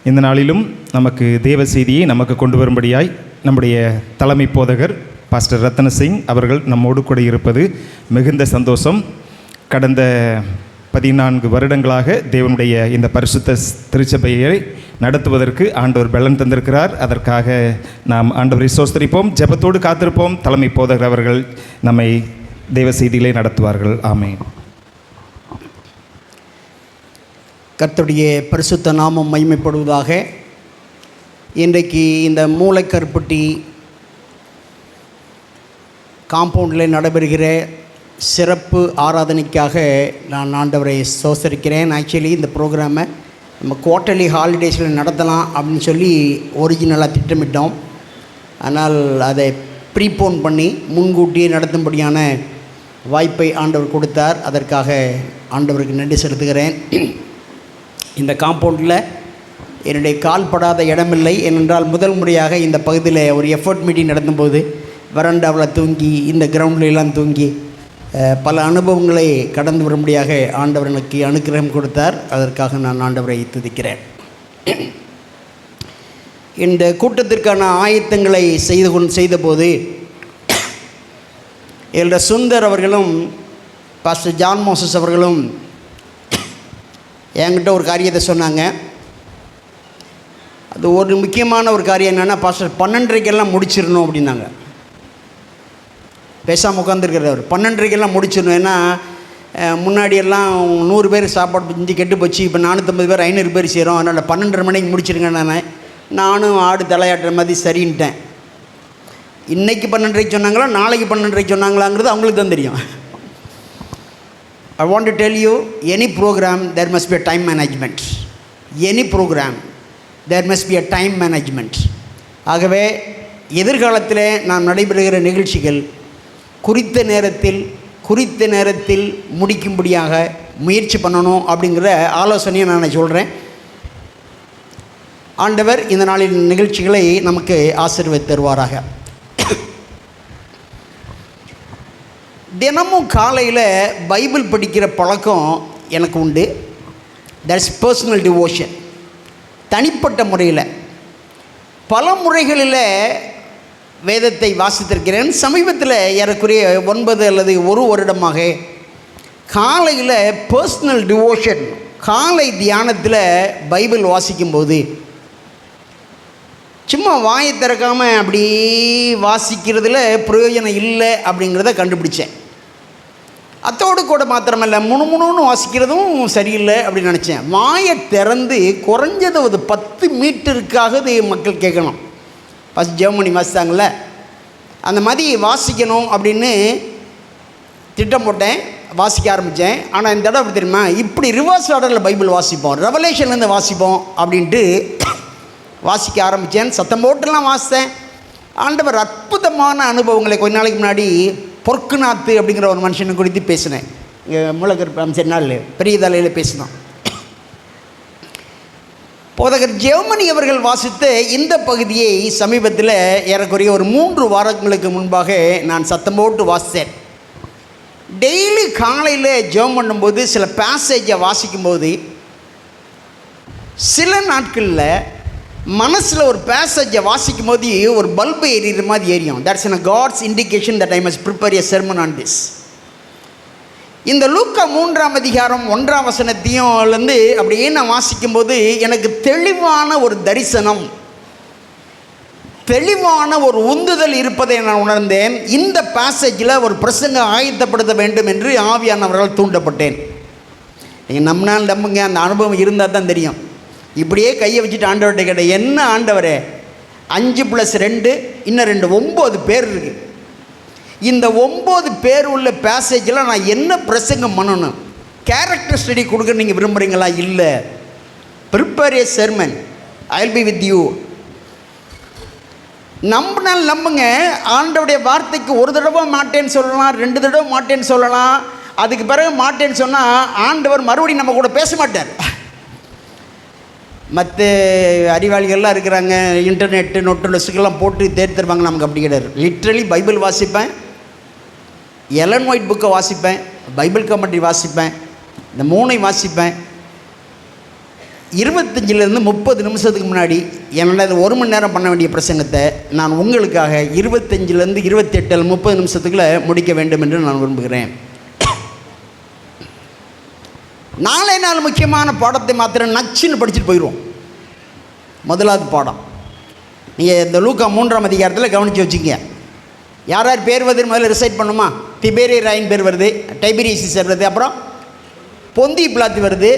இந்த நாளிலும் நமக்கு தேவ செய்தியை நமக்கு கொண்டு வரும்படியாய் நம்முடைய தலைமை போதகர் பாஸ்டர் ரத்ன சிங் அவர்கள் நம்மோடு கூட இருப்பது மிகுந்த சந்தோஷம். கடந்த 14 வருடங்களாக தேவனுடைய இந்த பரிசுத்த திருச்சபையை நடத்துவதற்கு ஆண்டவர் பலன் தந்திருக்கிறார். அதற்காக நாம் ஆண்டவரை ஸ்தோத்திரிப்போம், ஜெபத்தோடு காத்திருப்போம். தலைமை போதகர் அவர்கள் நம்மை தேவ செய்திகளை நடத்துவார்கள். ஆமென். கர்த்தருடைய பரிசுத்த நாமம் மகிமைப்படுவதாக. இன்றைக்கு இந்த மூளைக்கருப்பட்டி காம்பவுண்டில் நடைபெறுகிற சிறப்பு ஆராதனைக்காக நான் ஆண்டவரை ஸ்தோத்திரிக்கிறேன். ஆக்சுவலி இந்த ப்ரோக்ராமை நம்ம குவார்ட்டர்லி ஹாலிடேஸில் நடத்தலாம் அப்படின்னு சொல்லி ஒரிஜினலாக திட்டமிட்டோம். ஆனால் அதை ப்ரீபோன் பண்ணி முன்கூட்டியே நடத்தும்படியான வாய்ப்பை ஆண்டவர் கொடுத்தார். அதற்காக ஆண்டவருக்கு நன்றி செலுத்துகிறேன். இந்த காம்பவுண்டில் என்னுடைய கால் படாத இடமில்லை. ஏனென்றால் முதல் முறையாக இந்த பகுதியில் ஒரு எஃபர்ட் மீட்டிங் நடத்தும்போது வராண்டாவில் தூங்கி, இந்த கிரவுண்ட்லாம் தூங்கி பல அனுபவங்களை கடந்து வரும்படியாக ஆண்டவர் எனக்கு அனுக்கிரகம் கொடுத்தார். அதற்காக நான் ஆண்டவரை துதிக்கிறேன். இந்த கூட்டத்திற்கான ஆயத்தங்களை செய்தபோது எல்டர் சுந்தர் அவர்களும் பாஸ்டர் ஜான் மோசஸ் அவர்களும் என்கிட்ட ஒரு காரியத்தை சொன்னாங்க. அது ஒரு முக்கியமான ஒரு காரியம் என்னென்னா, பாஸ்டர் 12:30 முடிச்சிடணும் அப்படின்னாங்க. பேசாமல் உட்காந்துருக்கிறவர் 12:30 முடிச்சிடணும். ஏன்னா முன்னாடியெல்லாம் 100 பேர் சாப்பாடு செஞ்சு கெட்டு போச்சு. இப்போ 450 பேர் 500 பேர் சேரும். அதனால் 12:30 மணிக்கு முடிச்சிருங்க. நானும் ஆடு தலையாட்டுற மாதிரி சரின்ட்டேன். இன்றைக்கி 12:30 சொன்னாங்களா, நாளைக்கு 12:30 சொன்னாங்களாங்கிறது அவங்களுக்கு தான் தெரியும். I want to tell you, any program there must be a time management. Any program there must be a time management. ஆகவே எதிர்காலத்தில் நாம் நடைபெறுகிற நிகழ்ச்சிகள் குறித்த நேரத்தில் முடிக்கும்படியாக முயற்சி பண்ணணும் அப்படிங்கிற ஆலோசனையை நான் சொல்கிறேன். ஆண்டவர் இந்த நாளின் நிகழ்ச்சிகளை நமக்கு ஆசீர்வதித்து தருவாராக. தினமும் காலையில் பைபிள் படிக்கிற பழக்கம் எனக்கு உண்டு. That's personal devotion. தனிப்பட்ட முறையில் பல முறைகளில் வேதத்தை வாசித்திருக்கிறேன். சமீபத்தில் ஏறக்குறைய 9 அல்லது 1 வருடமாக காலையில் பர்சனல் டிவோஷன், காலை தியானத்தில் பைபிள் வாசிக்கும்போது சும்மா வாயை திறக்காமல் அப்படி வாசிக்கிறதுல பிரயோஜனம் இல்லை அப்படிங்கிறத கண்டுபிடிச்சேன். அத்தோடு கூட மாத்திரமல்ல, முணுமுணுன்னு வாசிக்கிறதும் சரியில்லை அப்படின்னு நினச்சேன். வாயை திறந்து குறைஞ்சது ஒரு 10 மீட்டருக்காக மக்கள் கேட்கணும். ஃபஸ்ட் ஜெர்மனி வாசித்தாங்கள அந்த மாதிரி வாசிக்கணும் அப்படின்னு திட்டம் போட்டேன். வாசிக்க ஆரம்பித்தேன். ஆனால் இந்த தடவை எப்படி தெரியுமா, இப்படி ரிவர்ஸ் ஆர்டரில் பைபிள் வாசிப்போம், ரெவலேஷன்லேருந்து வாசிப்போம் அப்படின்ட்டு வாசிக்க ஆரம்பித்தேன். சத்தம் போட்டுலாம் வாசித்தேன். ஆண்டவர் அற்புதமான அனுபவங்களை கொஞ்ச நாளைக்கு முன்னாடி பொற்குநாத்து அப்படிங்கிற ஒரு மனுஷனை குறித்து பேசினேன். இங்கே மூலக்கர் சரி நாள் பெரிய தலையில் பேசினோம். போதகர் ஜெர்மனி அவர்கள் வாசித்த இந்த பகுதியை சமீபத்தில் ஏறக்குறைய ஒரு 3 வாரங்களுக்கு முன்பாக நான் சத்தம் போட்டு வாசித்தேன். டெய்லி காலையில் ஜெபம் பண்ணும்போது சில பேசேஜை வாசிக்கும்போது சில நாட்களில் மனசில் ஒரு பேசேஜை வாசிக்கும் போது ஒரு பல்பு எரியிற மாதிரி எரியும். That's in God's indication that I must prepare a sermon on this. இந்த லூக்கா 3ஆம் அதிகாரம் 1ஆம் வசனத்தையும் அப்படியே நான் வாசிக்கும்போது எனக்கு தெளிவான ஒரு தரிசனம், தெளிவான ஒரு உந்துதல் இருப்பதை நான் உணர்ந்தேன். இந்த பேசேஜில் ஒரு பிரசங்க ஆயத்தப்படுத்த வேண்டும் என்று ஆவியானவரால் தூண்டப்பட்டேன். நீங்கள் நம்மனால் நம்புங்க, அந்த அனுபவம் இருந்தால் தான் தெரியும். இப்படியே கையை வச்சுட்டு ஆண்டவர்கிட்ட கேட்டேன், என்ன ஆண்டவரே 5 + 2 இன்னும் 2 9 பேர் இருக்குது. இந்த 9 பேர் உள்ள பேசேஜில் நான் என்ன பிரசங்கம் பண்ணணும்? கேரக்டர் ஸ்டடி கொடுக்க நீங்கள் விரும்புகிறீங்களா? இல்லை, prepare A sermon, I will be with you. நம்பினால் நம்புங்க, ஆண்டவருடைய வார்த்தைக்கு ஒரு தடவை மாட்டேன்னு சொல்லலாம், 2 தடவை மாட்டேன்னு சொல்லலாம். அதுக்கு பிறகு மாட்டேன்னு சொன்னால் ஆண்டவர் மறுபடியும் நம்ம கூட பேச மாட்டார். மற்ற அறிவாளிகள்லாம் இருக்கிறாங்க, இன்டர்நெட்டு நோட்டுலஸுக்கெல்லாம் போட்டு தேர்த்துருவாங்க. நமக்கு அப்படி கிடையாது. லிட்ரலி பைபிள் வாசிப்பேன், எலன் ஒயிட் புக்கை வாசிப்பேன், பைபிள் கமெண்ட்ரி வாசிப்பேன், இந்த 3ஐயும் வாசிப்பேன். 25லேருந்து 30 நிமிஷத்துக்கு முன்னாடி என்னோட 1 மணி நேரம் பண்ண வேண்டிய பிரசங்கத்தை நான் உங்களுக்காக 25லேருந்து 28 30 நிமிஷத்துக்குள்ளே முடிக்க வேண்டும் என்று நான் விரும்புகிறேன். நாளை நாள் முக்கியமான பாடத்தை மாத்திரம் நச்சுன்னு படிச்சுட்டு போயிடுவோம். முதலாவது பாடம் நீங்கள் இந்த லூக்கா 3ஆம் அதிகாரத்தில் கவனித்து வச்சுக்கங்க. யார் யார் பேர் வருதுன்னு முதல்ல ரிசைட் பண்ணுமா? திபேரி ராயின் பேர் வருது, டைபீரியஸ் வருது, அப்புறம் பொந்தி பிலாத்து வருது,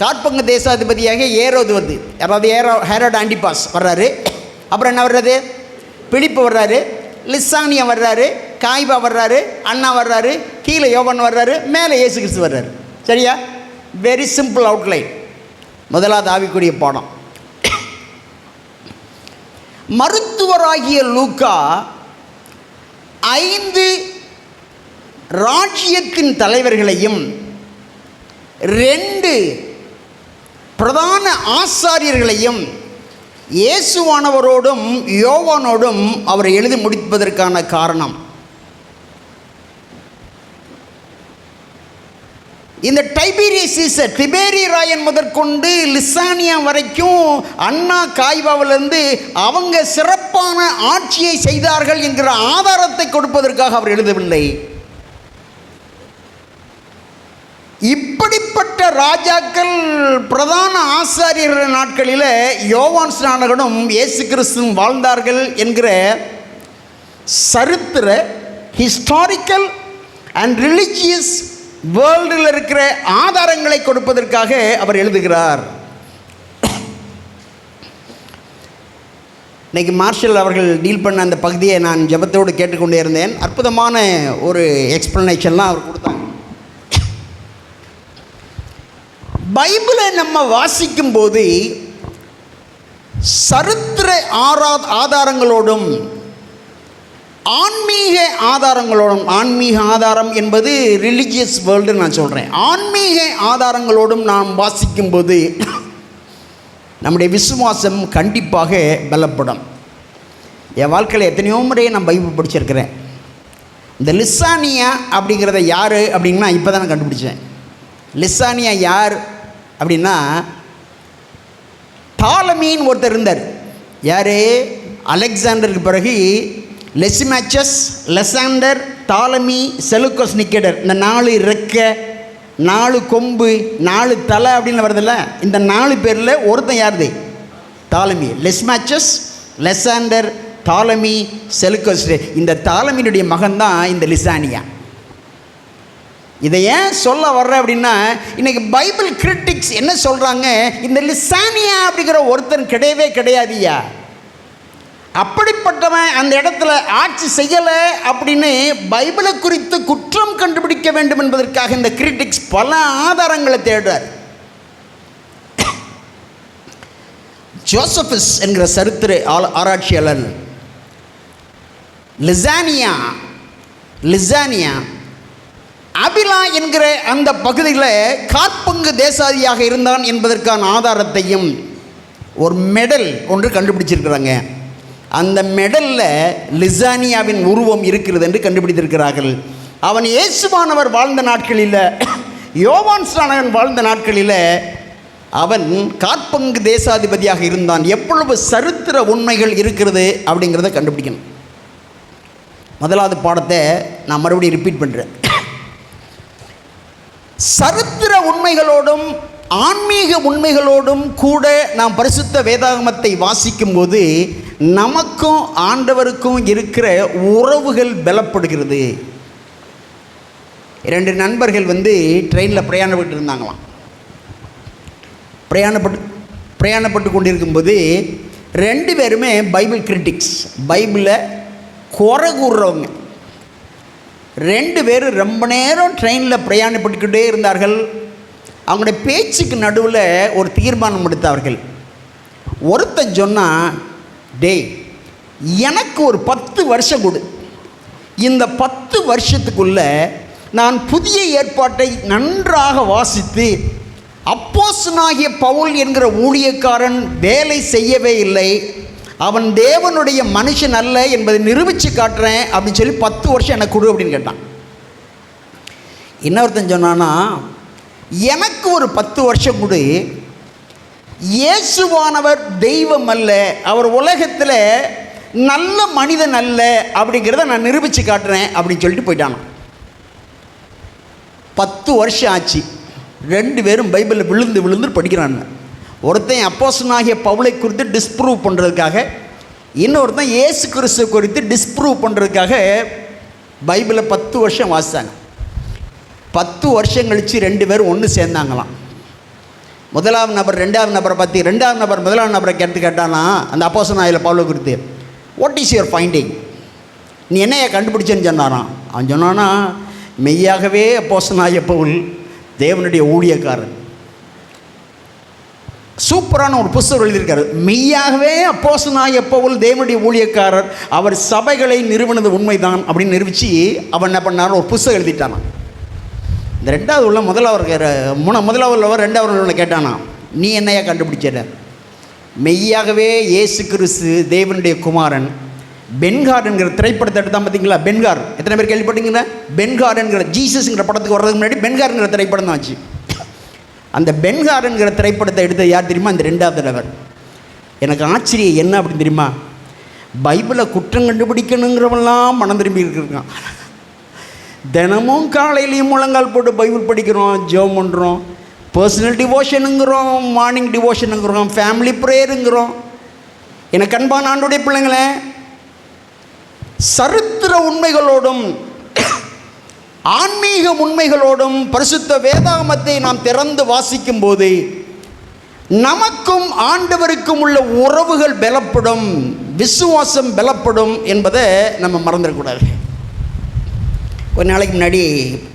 காற்பங்கு தேசாதிபதியாக ஏரோது வருது, அதாவது ஹெரோட் ஆண்டிபாஸ் வர்றாரு. அப்புறம் என்ன வர்றது? பிலிப்பு வர்றாரு, லிசானியா வர்றாரு, காய்பா வர்றாரு, அண்ணா வர்றாரு, கீழே யோவான் வர்றாரு, மேலே இயேசு கிறிஸ்து வர்றாரு. சரியா? Very simple outline. முதலாவது ஆவிக்குரிய பாடம். மருத்துவராகிய லூக்கா 5 ராஜ்யத்தின் தலைவர்களையும் 2 பிரதான ஆசாரியர்களையும் இயேசுவானவரோடும் யோவானோடும் அவர் எழுதி முடிப்பதற்கான காரணம், இந்த டைபீரியஸ் சீசர், திபேரி ராயன் முதற்கொண்டு லிசானியா வரைக்கும், அண்ணா காய்பாவிலிருந்து அவங்க சிறப்பான ஆட்சியை செய்தார்கள் என்கிற ஆதாரத்தை கொடுப்பதற்காக அவர் எழுதவில்லை. இப்படிப்பட்ட ராஜாக்கள் பிரதான ஆசாரியர்கள் நாட்களில் யோவான் ஸ்நானகனும் இயேசு கிறிஸ்துவும் வாழ்ந்தார்கள் என்கிற சரித்திர, ஹிஸ்டாரிக்கல் அண்ட் ரிலிஜியஸ் வேர்ல்டில் இருக்கிற ஆதாரங்களை கொடுப்பதற்காக அவர் எழுதுகிறார். இன்றைக்கி மார்ஷல் அவர்கள் டீல் பண்ண அந்த பகுதியை நான் ஜெபத்தோடு கேட்டுக்கொண்டே இருந்தேன். அற்புதமான ஒரு எக்ஸ்ப்ளனேஷன்லாம் அவர் கொடுத்தாங்க. பைபிளை நம்ம வாசிக்கும்போது சரித்திர ஆதாரங்களோடும் ஆன்மீக ஆதாரங்களோடும், ஆன்மீக ஆதாரம் என்பது ரிலிஜியஸ் வேர்ல்டு நான் சொல்கிறேன், ஆன்மீக ஆதாரங்களோடும் நாம் வாசிக்கும்போது நம்முடைய விசுவாசம் கண்டிப்பாக பலப்படும். என் வாழ்க்கையில் எத்தனையோ முறையை நான் பைபிள் படிச்சிருக்கிறேன். இந்த லிசானியா அப்படிங்கிறத யார் அப்படின்னா இப்போ தான் நான் கண்டுபிடிச்சேன். லிசானியா யார் அப்படின்னா டாலமின்னு ஒருத்தர் இருந்தார். யார்? அலெக்சாண்டருக்கு பிறகு லெசிமேச்சஸ், லெசாண்டர், டாலமி, செலுக்கஸ், நிக்கேடர். இந்த 4 ரெக்கை, 4 கொம்பு, 4 தலை அப்படின்னு வருதில்ல, இந்த 4 பேரில் ஒருத்தன் யாருது? டாலமி. லெசிமேச்சஸ், லெசாண்டர், டாலமி, செலுக்கஸ். இந்த டாலமியினுடைய மகன்தான் இந்த லிசானியா. இதை ஏன் சொல்ல வர்ற அப்படின்னா, இன்றைக்கி பைபிள் கிரிட்டிக்ஸ் என்ன சொல்கிறாங்க, இந்த லிசானியா அப்படிங்கிற ஒருத்தன் கிடையவே கிடையாதுயா, அப்படிப்பட்டவன் அந்த இடத்துல ஆட்சி செய்யலை அப்படின்னு பைபிளை குறித்து குற்றம் கண்டுபிடிக்க வேண்டும் என்பதற்காக இந்த கிரிட்டிக்ஸ் பல ஆதாரங்களை தேடுறார். ஜோசபஸ் என்கிற சரித்திர ஆராய்ச்சியாளர் லிசானியா அபிலா என்கிற அந்த பகுதியில் காற்பங்கு தேசாதியாக இருந்தான் என்பதற்கான ஆதாரத்தையும் ஒரு மெடல் ஒன்று கண்டுபிடிச்சிருக்கிறாங்க. அந்த மெடலில் லிசானியாவின் உருவம் இருக்கிறது என்று கண்டுபிடித்திருக்கிறார்கள். அவன் இயேசுவானவர் வாழ்ந்த நாட்களில், யோவான் ஸ்நானகன் வாழ்ந்த நாட்களில் அவன் காற்பங்கு தேசாதிபதியாக இருந்தான். எவ்வளவு சரித்திர உண்மைகள் இருக்கிறது அப்படிங்கிறத கண்டுபிடிக்கணும். முதலாவது பாடத்தை நான் மறுபடியும் ரிப்பீட் பண்ணுறேன். சரித்திர உண்மைகளோடும் ஆன்மீக உண்மைகளோடும் கூட நாம் பரிசுத்த வேதாகமத்தை வாசிக்கும் போது நமக்கும் ஆண்டவருக்கும் இருக்கிற உறவுகள் பலப்படுகிறது. 2 நண்பர்கள் ட்ரெயினில் பிரயாணப்பட்டு இருந்தாங்களாம். பிரயாணப்பட்டு கொண்டிருக்கும்போது 2 பேருமே பைபிள் கிரிட்டிக்ஸ், பைபிளை குறை கூறுறவங்க. 2 பேரும் ரொம்ப நேரம் ட்ரெயினில் பிரயாணப்பட்டுக்கிட்டே இருந்தார்கள். அவங்களுடைய பேச்சுக்கு நடுவில் ஒரு தீர்மானம் எடுத்தார்கள். ஒருத்தன் சொன்னால், டேய் எனக்கு ஒரு 10 வருஷம் கொடு, இந்த 10 வருஷத்துக்குள்ளே நான் புதிய ஏற்பாட்டை நன்றாக வாசித்து அப்போஸ்தலனாகிய பவுல் என்கிற ஊழியக்காரன் வேலை செய்யவே இல்லை, அவன் தேவனுடைய மனுஷன் அல்ல என்பதை நிரூபித்து காட்டுறேன் அப்படின்னு சொல்லி 10 வருஷம் எனக்கு கொடு அப்படின்னு கேட்டான். இன்னொருத்தன் சொன்னான்னா, எனக்கு ஒரு 10 வருஷம் கொடு, இயேசுவானவர் தெய்வம் அல்ல, அவர் உலகத்தில் நல்ல மனிதன் அல்ல அப்படிங்கிறத நான் நிரூபித்து காட்டுறேன் அப்படின்னு சொல்லிட்டு போயிட்டான். 10 வருஷம் ஆச்சு. 2 பேரும் பைபிளில் விழுந்து விழுந்து படிக்கிறாங்க. ஒருத்தன் அப்போஸ்தலனாகிய பவுலை குறித்து டிஸ்ப்ரூவ் பண்ணுறதுக்காக, இன்னொருத்தன் இயேசு கிறிஸ்து குறித்து டிஸ்ப்ரூவ் பண்ணுறதுக்காக பைபிளை 10 வருஷம் வாசித்தாங்க. 10 வருஷம் கழித்து 2 பேரும் ஒன்று சேர்ந்தாங்களாம். முதலாவது நபர் 2வது நபரை பற்றி, 2வது நபர் 1வது நபரை கேட்டானா அந்த அப்போஸ்தலனாகிய பவுலை குறித்து, வாட் இஸ் யுவர் ஃபைண்டிங், நீ என்னைய கண்டுபிடிச்சேன்னு சொன்னாரான். அவன் சொன்னானா, மெய்யாகவே அப்போஸ்தலனாகிய பவுல் தேவனுடைய ஊழியக்காரன். சூப்பரான ஒரு புத்தகம் எழுதியிருக்காரு. மெய்யாகவே அப்போஸ்தலனாகிய பவுல் தேவனுடைய ஊழியக்காரர், அவர் சபைகளை நிறுவனது உண்மைதான் அப்படின்னு நிரூபித்து அவன் என்ன பண்ணார், ஒரு புத்தகம் எழுதிட்டானா. இந்த 2வது உள்ள முதலாவது 2வது கேட்டானா, நீ என்னையா கண்டுபிடிச்ச, மெய்யாகவே இயேசு கிறிஸ்து தேவனுடைய குமாரன். பென்கார் என்கிற திரைப்படத்தை எடுத்தான் பார்த்தீங்களா, பென்கார் எத்தனை பேர் கேள்விப்பட்டீங்கன்னா, பென்கார் என்கிற ஜீசஸ்ங்கிற படத்துக்கு வர்றதுக்கு முன்னாடி பென்கார்ங்கிற திரைப்படம் தான் ஆச்சு. அந்த பென்கார் என்கிற திரைப்படத்தை எடுத்த யார் தெரியுமா, அந்த 2வது நபர். எனக்கு ஆச்சரியம் என்ன அப்படின்னு தெரியுமா, பைபிளை குற்றம் கண்டுபிடிக்கணுங்கிறவெல்லாம் மனம் திரும்பி இருக்கான். தினமும் காலையிலையும் முழங்கால் போட்டு பைபிள் படிக்கிறோம், ஜெபம் பண்ணுறோம், பர்சனல் டிவோஷனுங்கிறோம், மார்னிங் டிவோஷனுங்கிறோம், ஃபேமிலி ப்ரேயருங்கிறோம். எனக்கு அன்பான ஆண்டோடைய பிள்ளைங்களே, சரித்திர உண்மைகளோடும் ஆன்மீக உண்மைகளோடும் பரிசுத்த வேதாகமத்தை நாம் திறந்து வாசிக்கும் போது நமக்கும் ஆண்டவருக்கும் உள்ள உறவுகள் பலப்படும், விசுவாசம் பலப்படும் என்பதை நம்ம மறந்துடக்கூடாது. கொஞ்ச நாளைக்கு முன்னாடி,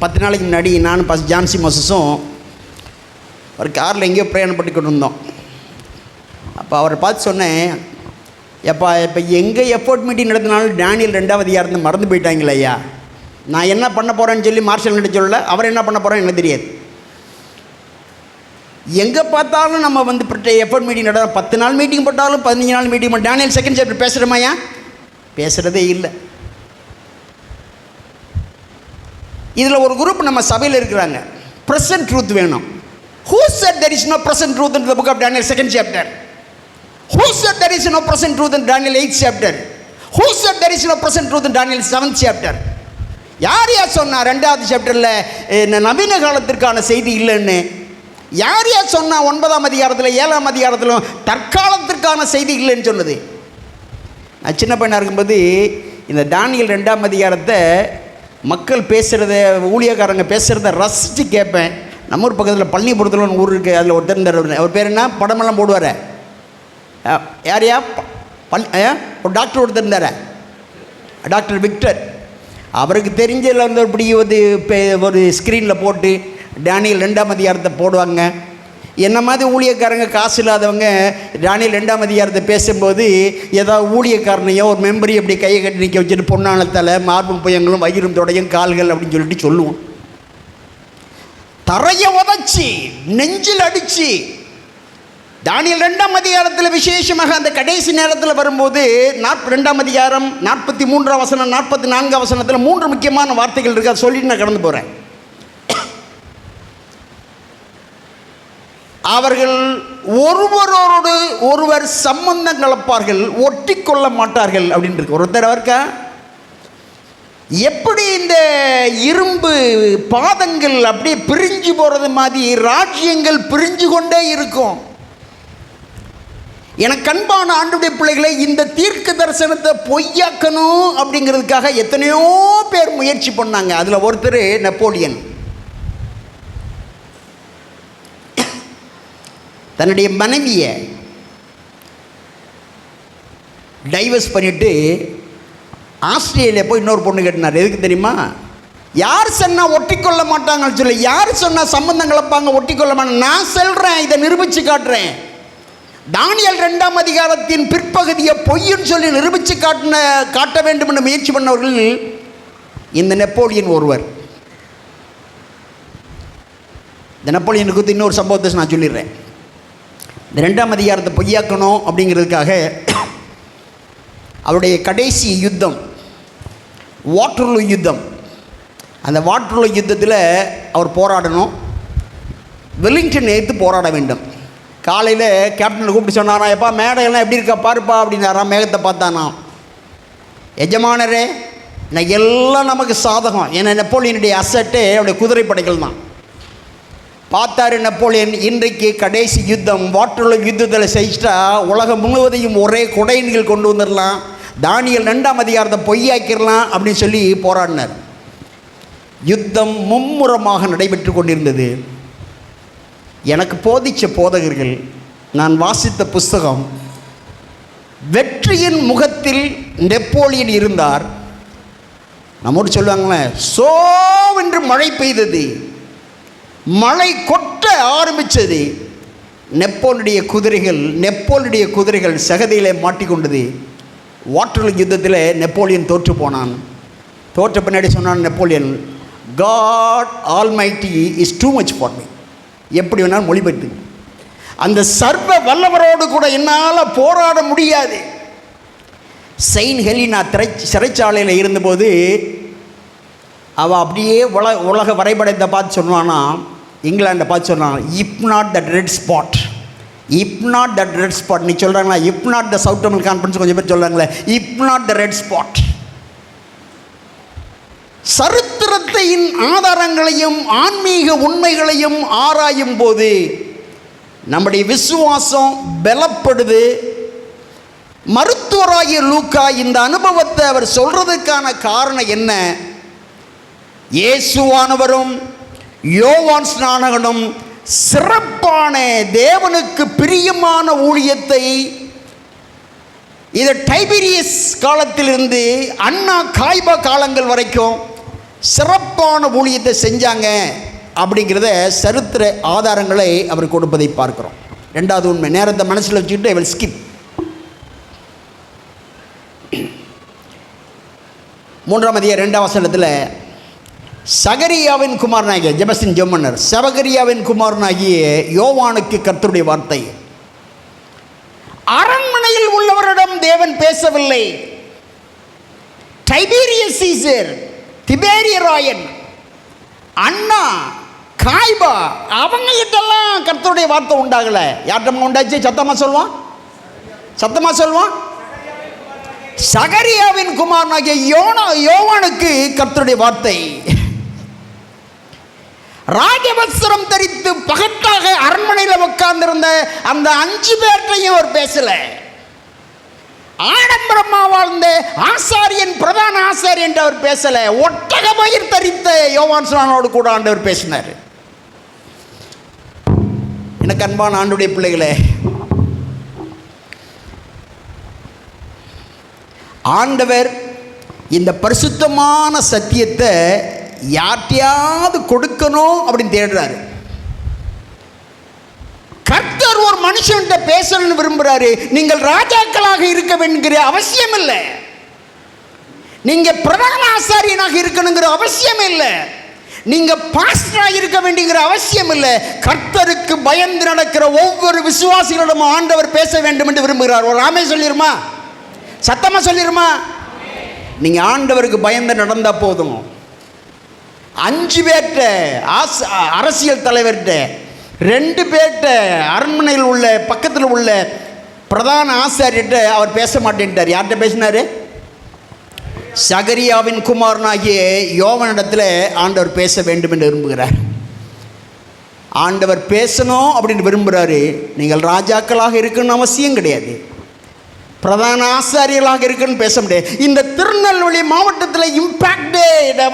10 நாளைக்கு முன்னாடி நானும் ஜான்சி மோசஸும் ஒரு காரில் எங்கேயோ பிரயாணப்பட்டு கொண்டு இருந்தோம். அப்போ அவரை பார்த்து சொன்னேன், எப்போ எங்கே எஃபோர்ட் மீட்டிங் நடத்தினாலும் டேனியல் 2வது அதிகாரத்தை மறந்து போயிட்டாங்களே ஐயா, நான் என்ன பண்ண போகிறேன்னு சொல்லி மார்ஷல் கிட்ட சொல்லலை, அவர் என்ன பண்ண போகிறேன்னு எனக்கு தெரியாது. எங்கே பார்த்தாலும் நம்ம எஃபோர்ட் மீட்டிங் நடத்த 10 நாள் மீட்டிங் போட்டாலும் 15 நாள் மீட்டிங் டேனியல் 2nd சாப்டர் பேசுகிறோமாயா, பேசுகிறதே இல்லை. இதில் ஒரு குரூப் நம்ம சபையில் இருக்கிறாங்க, ப்ரெசன்ட் ட்ரூத் வேணும். Who said there is no present truth in the book of Daniel 2nd chapter? Who said there is no present truth in Daniel 8th chapter? Who said there is no present truth in Daniel 7th chapter? யார் சொன்னா 2வது சாப்டரில் நவீன காலத்திற்கான செய்தி இல்லைன்னு? யார் சொன்னா 9ஆம் அதிகாரத்தில் 7ஆம் அதிகாரத்திலும் தற்காலத்திற்கான செய்தி இல்லைன்னு சொன்னது? நான் சின்ன பையனாக இருக்கும்போது இந்த தானியல் 2ஆம் அதிகாரத்தை மக்கள் பேசுகிறத, ஊழியக்காரங்க பேசுகிறத ரசித்து கேட்பேன். நம்ம ஊர் பக்கத்தில் பழனிபுரத்தில் ஒரு ஊர் இருக்குது, அதில் ஒருத்தர் இருந்தார், அவர் பேர் என்ன, படமெல்லாம் போடுவார். யாரையா ஒரு டாக்டர் ஒருத்தர் இருந்தார், டாக்டர் விக்டர். அவருக்கு தெரிஞ்சதில் இப்படி ஒரு ஸ்க்ரீனில் போட்டு டேனியல் 2ஆம் அதிகாரத்தை போடுவாங்க. என்ன மாதிரி ஊழியக்காரங்க காசு இல்லாதவங்க டேனியல் 2ஆம் அதிகாரத்தை பேசும்போது ஏதாவது ஊழியக்காரனையோ ஒரு மெம்பரையும் அப்படி கையை கட்டி நிற்க வச்சுட்டு பொன்னான தலை, மார்பும் புயங்களும் வயிறும் தொடையும் கால்கள் அப்படின்னு சொல்லிட்டு சொல்லுவோம். தரையை உதச்சி நெஞ்சில் அடித்து தானியேல் 2ஆம் அதிகாரத்தில் விசேஷமாக அந்த கடைசி நேரத்தில் வரும்போது 2ஆம் அதிகாரம் 43ஆம் வசனம் 44ஆம் வசனத்தில் 3 முக்கியமான வார்த்தைகள் இருக்கு. அதை சொல்லிட்டு நான் கடந்து போகிறேன். அவர்கள் ஒருவரோடு ஒருவர் சம்பந்தம் கலப்பார்கள், ஒட்டி கொள்ள மாட்டார்கள் அப்படின்னு இருக்கு. ஒருத்தர் இருக்கா, எப்படி இந்த இரும்பு பாதங்கள் அப்படியே பிரிஞ்சு போகிறது மாதிரி ராஜ்யங்கள் பிரிஞ்சு கொண்டே இருக்கும். எனக்கு அன்பான ஆண்டவருடைய பிள்ளைகளை, இந்த தீர்க்க தரிசனத்தை பொய்யாக்கணும் அப்படிங்கிறதுக்காக எத்தனையோ பேர் முயற்சி பண்ணாங்க. அதில் ஒருத்தர் நெப்போலியன். தன்னுடைய மனைவியை டைவர்ஸ் பண்ணிவிட்டு ஆஸ்திரேலியா போய் இன்னொரு பொண்ணு கட்டினார். எதுக்கு தெரியுமா? யார் சொன்னால் ஒட்டி கொள்ள மாட்டாங்கன்னு சொல்லி, யார் சொன்னால் சம்பந்தம் கலப்பாங்க ஒட்டி கொள்ள மாட்டாங்க, நான் சொல்கிறேன், இதை நிரூபித்து காட்டுறேன். தானியேல் 2ஆம் அதிகாரத்தின் பிற்பகுதியை பொய்ன்னு சொல்லி நிரூபித்து காட்ட வேண்டும் என்று முயற்சி பண்ணவர்கள் இந்த நெப்போலியன் ஒருவர். இந்த நெப்போலியனுக்கு குறித்து இன்னொரு சம்பவத்தை நான் சொல்லிடுறேன். இந்த 2ஆம் அதிகாரத்தை பொய்யாக்கணும் அப்படிங்கிறதுக்காக அவருடைய கடைசி யுத்தம் வாட்டர்லூ யுத்தம். அந்த வாட்டர்லூ யுத்தத்தில் அவர் போராடணும். வெலிங்டன் எடுத்து போராட வேண்டும். காலையில் கேப்டனை கூப்பிட்டு சொன்னாராம், எப்பா மேடையெல்லாம் எப்படி இருக்கா பாருப்பா அப்படின்னாராம். மேகத்தை பார்த்தானா, எஜமானரே நான் எல்லாம் நமக்கு சாதகம். ஏன்னா நெப்போலியனுடைய அசட்டே அவருடைய குதிரைப்படைகள் தான். பார்த்தாரு நெப்போலியன், இன்றைக்கு கடைசி யுத்தம் வாட்டர்லூ யுத்தத்தில் செஞ்சிட்டா உலகம் முழுவதையும் ஒரே கொடையின்கள் கொண்டு வந்துடலாம், தானியேல் 2ஆம் அதிகாரத்தை பொய்யாக்கிடலாம் அப்படின்னு சொல்லி போராடினார். யுத்தம் மும்முரமாக நடைபெற்று கொண்டிருந்தது. எனக்கு போதித்த போதகர்கள், நான் வாசித்த புஸ்தகம், வெற்றியின் முகத்தில் நெப்போலியன் இருந்தார். நம்மோடு சொல்லுவாங்களே, சோவென்று மழை பெய்தது, மழை கொட்ட ஆரம்பித்தது. நெப்போலியனுடைய குதிரைகள் சகதியிலே மாட்டிக்கொண்டது. வாட்டர்லூ யுத்தத்தில் நெப்போலியன் தோற்று போனான். தோற்ற பின்னாடி சொன்னான் Napoleon, God Almighty is too much for me. எப்படி வேணாலும் மொழிபெயர்த்து, அந்த சர்வ வல்லவரோடு கூட என்னால் போராட முடியாது. செயின்ட் ஹெலினா சிறைச்சாலையில் இருந்தபோது அவள் அப்படியே உலக வரைபடத்தை பார்த்து சொன்னான்னா, இங்கிலாண்டை பார்த்து சொன்னான், இப் நாட் தட் ரெட் ஸ்பாட், இப் நாட் தட் ரெட் ஸ்பாட். நீ சொல்கிறாங்களா, இப் not the south Tamil conference கொஞ்சம் பேர் சொல்கிறாங்களே, இப் நாட் த ரெட் ஸ்பாட். சரித்திரத்தின் ஆதாரங்களையும் ஆன்மீக உண்மைகளையும் ஆராயும் போது நம்முடைய விசுவாசம் பலப்படுது. மருத்துவராகிய லூக்கா இந்த அனுபவத்தை அவர் சொல்றதுக்கான காரணம் என்ன? இயேசுவானவரும் யோவான் ஸ்நானகனும் சிறப்பான தேவனுக்கு பிரியமான ஊழியத்தை இது டைபீரியஸ் காலத்திலிருந்து அண்ணா காய்பா காலங்கள் வரைக்கும் சிறப்பான ஊழியத்தை செஞ்சாங்க அப்படிங்கிறத சரித்திர ஆதாரங்களை அவர் கொடுப்பதை பார்க்கிறோம். ரெண்டாவது உண்மை, நேரத்தை மனசில் வச்சுக்கிட்டு இவள் ஸ்கிப். 3ஆம் அதிகாரம் 2ஆம் வசனத்தில் சகரியாவின் குமாரனாகிய ஜெபசின் ஜெமன்னர் சகரியாவின் குமாரனாகிய யோவானுக்கு கர்த்தருடைய வார்த்தை, அரண்மனையில் உள்ளவரிடம் தேவன் பேசவில்லை. டைபீரியஸ் சீசர், திபேரியராயன், அண்ணா, காய்பா, அவங்க கிட்டெல்லாம் கர்த்தருடைய வார்த்தை உண்டாகல. யார்கிட்ட உண்டாச்சு? சத்தமா சொல்லுவான். சகரியாவின் குமாரனாகிய யோவானுக்கு கர்த்தருடைய வார்த்தை. ராஜவஸ்திரம் தரித்து பகட்டாக அரண்மனையில் உட்கார்ந்திருந்த அந்த 5 பேர்ட்டையும் அவர் பேசல. ஆடம்பரமா வாழ்ந்த ஆசாரியன், பிரதான ஆசாரியன் என்று அவர் பேசல. ஒட்டக மயிர் தரித்த யோவான் ஸ்நானனோடு கூட ஆண்டவர் பேசினார். எனக்கு அன்பான ஆண்டவருடைய பிள்ளைகளே, ஆண்டவர் இந்த பரிசுத்தமான சத்தியத்தை யார்ட்டையாவது கொடுக்கணும் அப்படின்னு தேடுறாரு. கர்த்தர் ஒரு மனுஷன்கிட்ட பேசணும்னு விரும்புகிறாரு. நீங்கள் ராஜாக்களாக இருக்க வேண்டிய அவசியம் இல்லை, நீங்கள் பிரதான ஆசாரியனாக இருக்கணுங்கிற அவசியம் இல்லை. நீங்கள் பாஸ்டராக இருக்க வேண்டியங்கிற அவசியம் இல்லை. கர்த்தருக்கு பயந்து நடக்கிற ஒவ்வொரு விசுவாசிகளிடமும் ஆண்டவர் பேச வேண்டும் என்று விரும்புகிறார். ஒரு ஆமே சொல்லிருமா? சத்தமாக சொல்லிருமா? நீங்கள் ஆண்டவருக்கு பயந்து நடந்தால் போதும். 5 பேர்கிட்ட அரசியல் தலைவர்கிட்ட, 2 பேர்கிட்ட அரண்மனையில் உள்ள பக்கத்தில் உள்ள பிரதான ஆசாரியர்கிட்ட அவர் பேச மாட்டேன்ட்டார். யார்கிட்ட பேசினார்? சகரியாவின் குமாரனாகிய யோவனிடத்தில் ஆண்டவர் பேச வேண்டும் என்று விரும்புகிறார். ஆண்டவர் பேசணும் அப்படின்னு விரும்புகிறாரு. நீங்கள் ராஜாக்களாக இருக்கணும்னு அவசியம் கிடையாது, பிரதான ஆசாரியர்களாக இருக்குன்னு பேச முடியாது. இந்த திருநெல்வேலி மாவட்டத்தில் இம்பேக்டே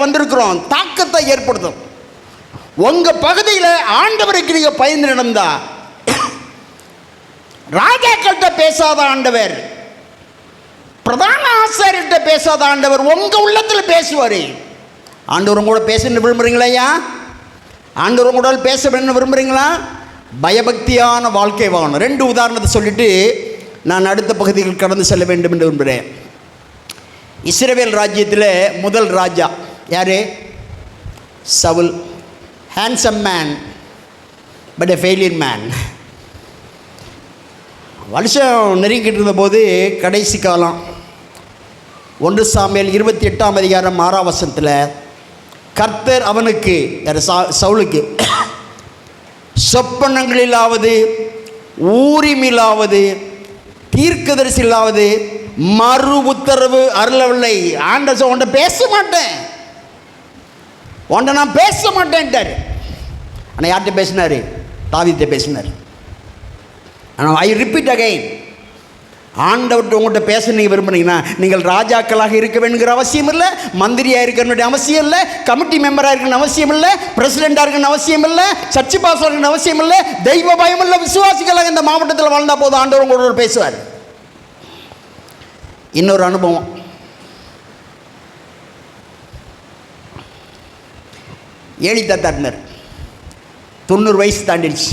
வந்திருக்கிறோம், தாக்கத்தை ஏற்படுத்தும். உங்கள் பகுதியில் ஆண்டவருக்கு நீங்கள் பயந்து நடந்தா, ராஜாக்கள்கிட்ட பேசாத ஆண்டவர், பிரதான ஆசாரியர்கிட்ட பேசாத ஆண்டவர் உங்கள் உள்ளத்தில் பேசுவார். ஆண்டவர் கூட பேசணும்னு விரும்புகிறீங்களா? ஆண்டவர் கூட பேச வேணும்னு விரும்புகிறீங்களா? பயபக்தியான வாழ்க்கை வாழணும். 2 உதாரணத்தை சொல்லிவிட்டு நான் அடுத்த பகுதிகள் கடந்து செல்ல வேண்டும் என்று விரும்புகிறேன். இஸ்ரவேல் ராஜ்யத்தில் முதல் ராஜா யார்? Saul. Handsome man but a failure man. வருஷம் நெருங்கிட்டு இருந்தபோது கடைசி காலம் 1 சாமுவேல் 28ஆம் அதிகாரம் 6ஆம் வசனத்தில் கர்த்தர் அவனுக்கு சவுலுக்கு சொப்பனங்களிலாவது ஊரிமிலாவது தீர்க்கதரிசிலாவது மறு உத்தரவு அருளவில்லை. ஆண்டவர் உன்னை பேச மாட்டேன், உன்னை நான் பேச மாட்டேன்ட்டார். ஆனால் யார்கிட்ட பேசினார்? தாவீதுகிட்ட பேசினார். ஆனால் ஐ ரிப்பீட் அகைன், ஆண்டவர்கிட்ட உங்கள்கிட்ட பேச நீங்கள் விரும்புனீங்கன்னா நீங்கள் ராஜாக்களாக இருக்க வேணுங்கிற அவசியம் இல்லை, மந்திரியாக இருக்க வேண்டிய அவசியம் இல்லை, கமிட்டி மெம்பராக இருக்கணும் அவசியம் இல்லை, பிரசிடெண்ட்டாக இருக்கணும் அவசியம் இல்லை, சர்ச்சு பாஸ்டராக இருக்கணும் அவசியம் இல்லை. தெய்வ பயமுள்ள விசுவாசிகளாக இந்த மாவட்டத்தில் வாழ்ந்தால் போதும், ஆண்டவர் உங்களோட பேசுவார். இன்னொரு அனுபவம், ஏழி தாத்தா இருந்தார், 90 வயசு தாண்டிடுச்சு.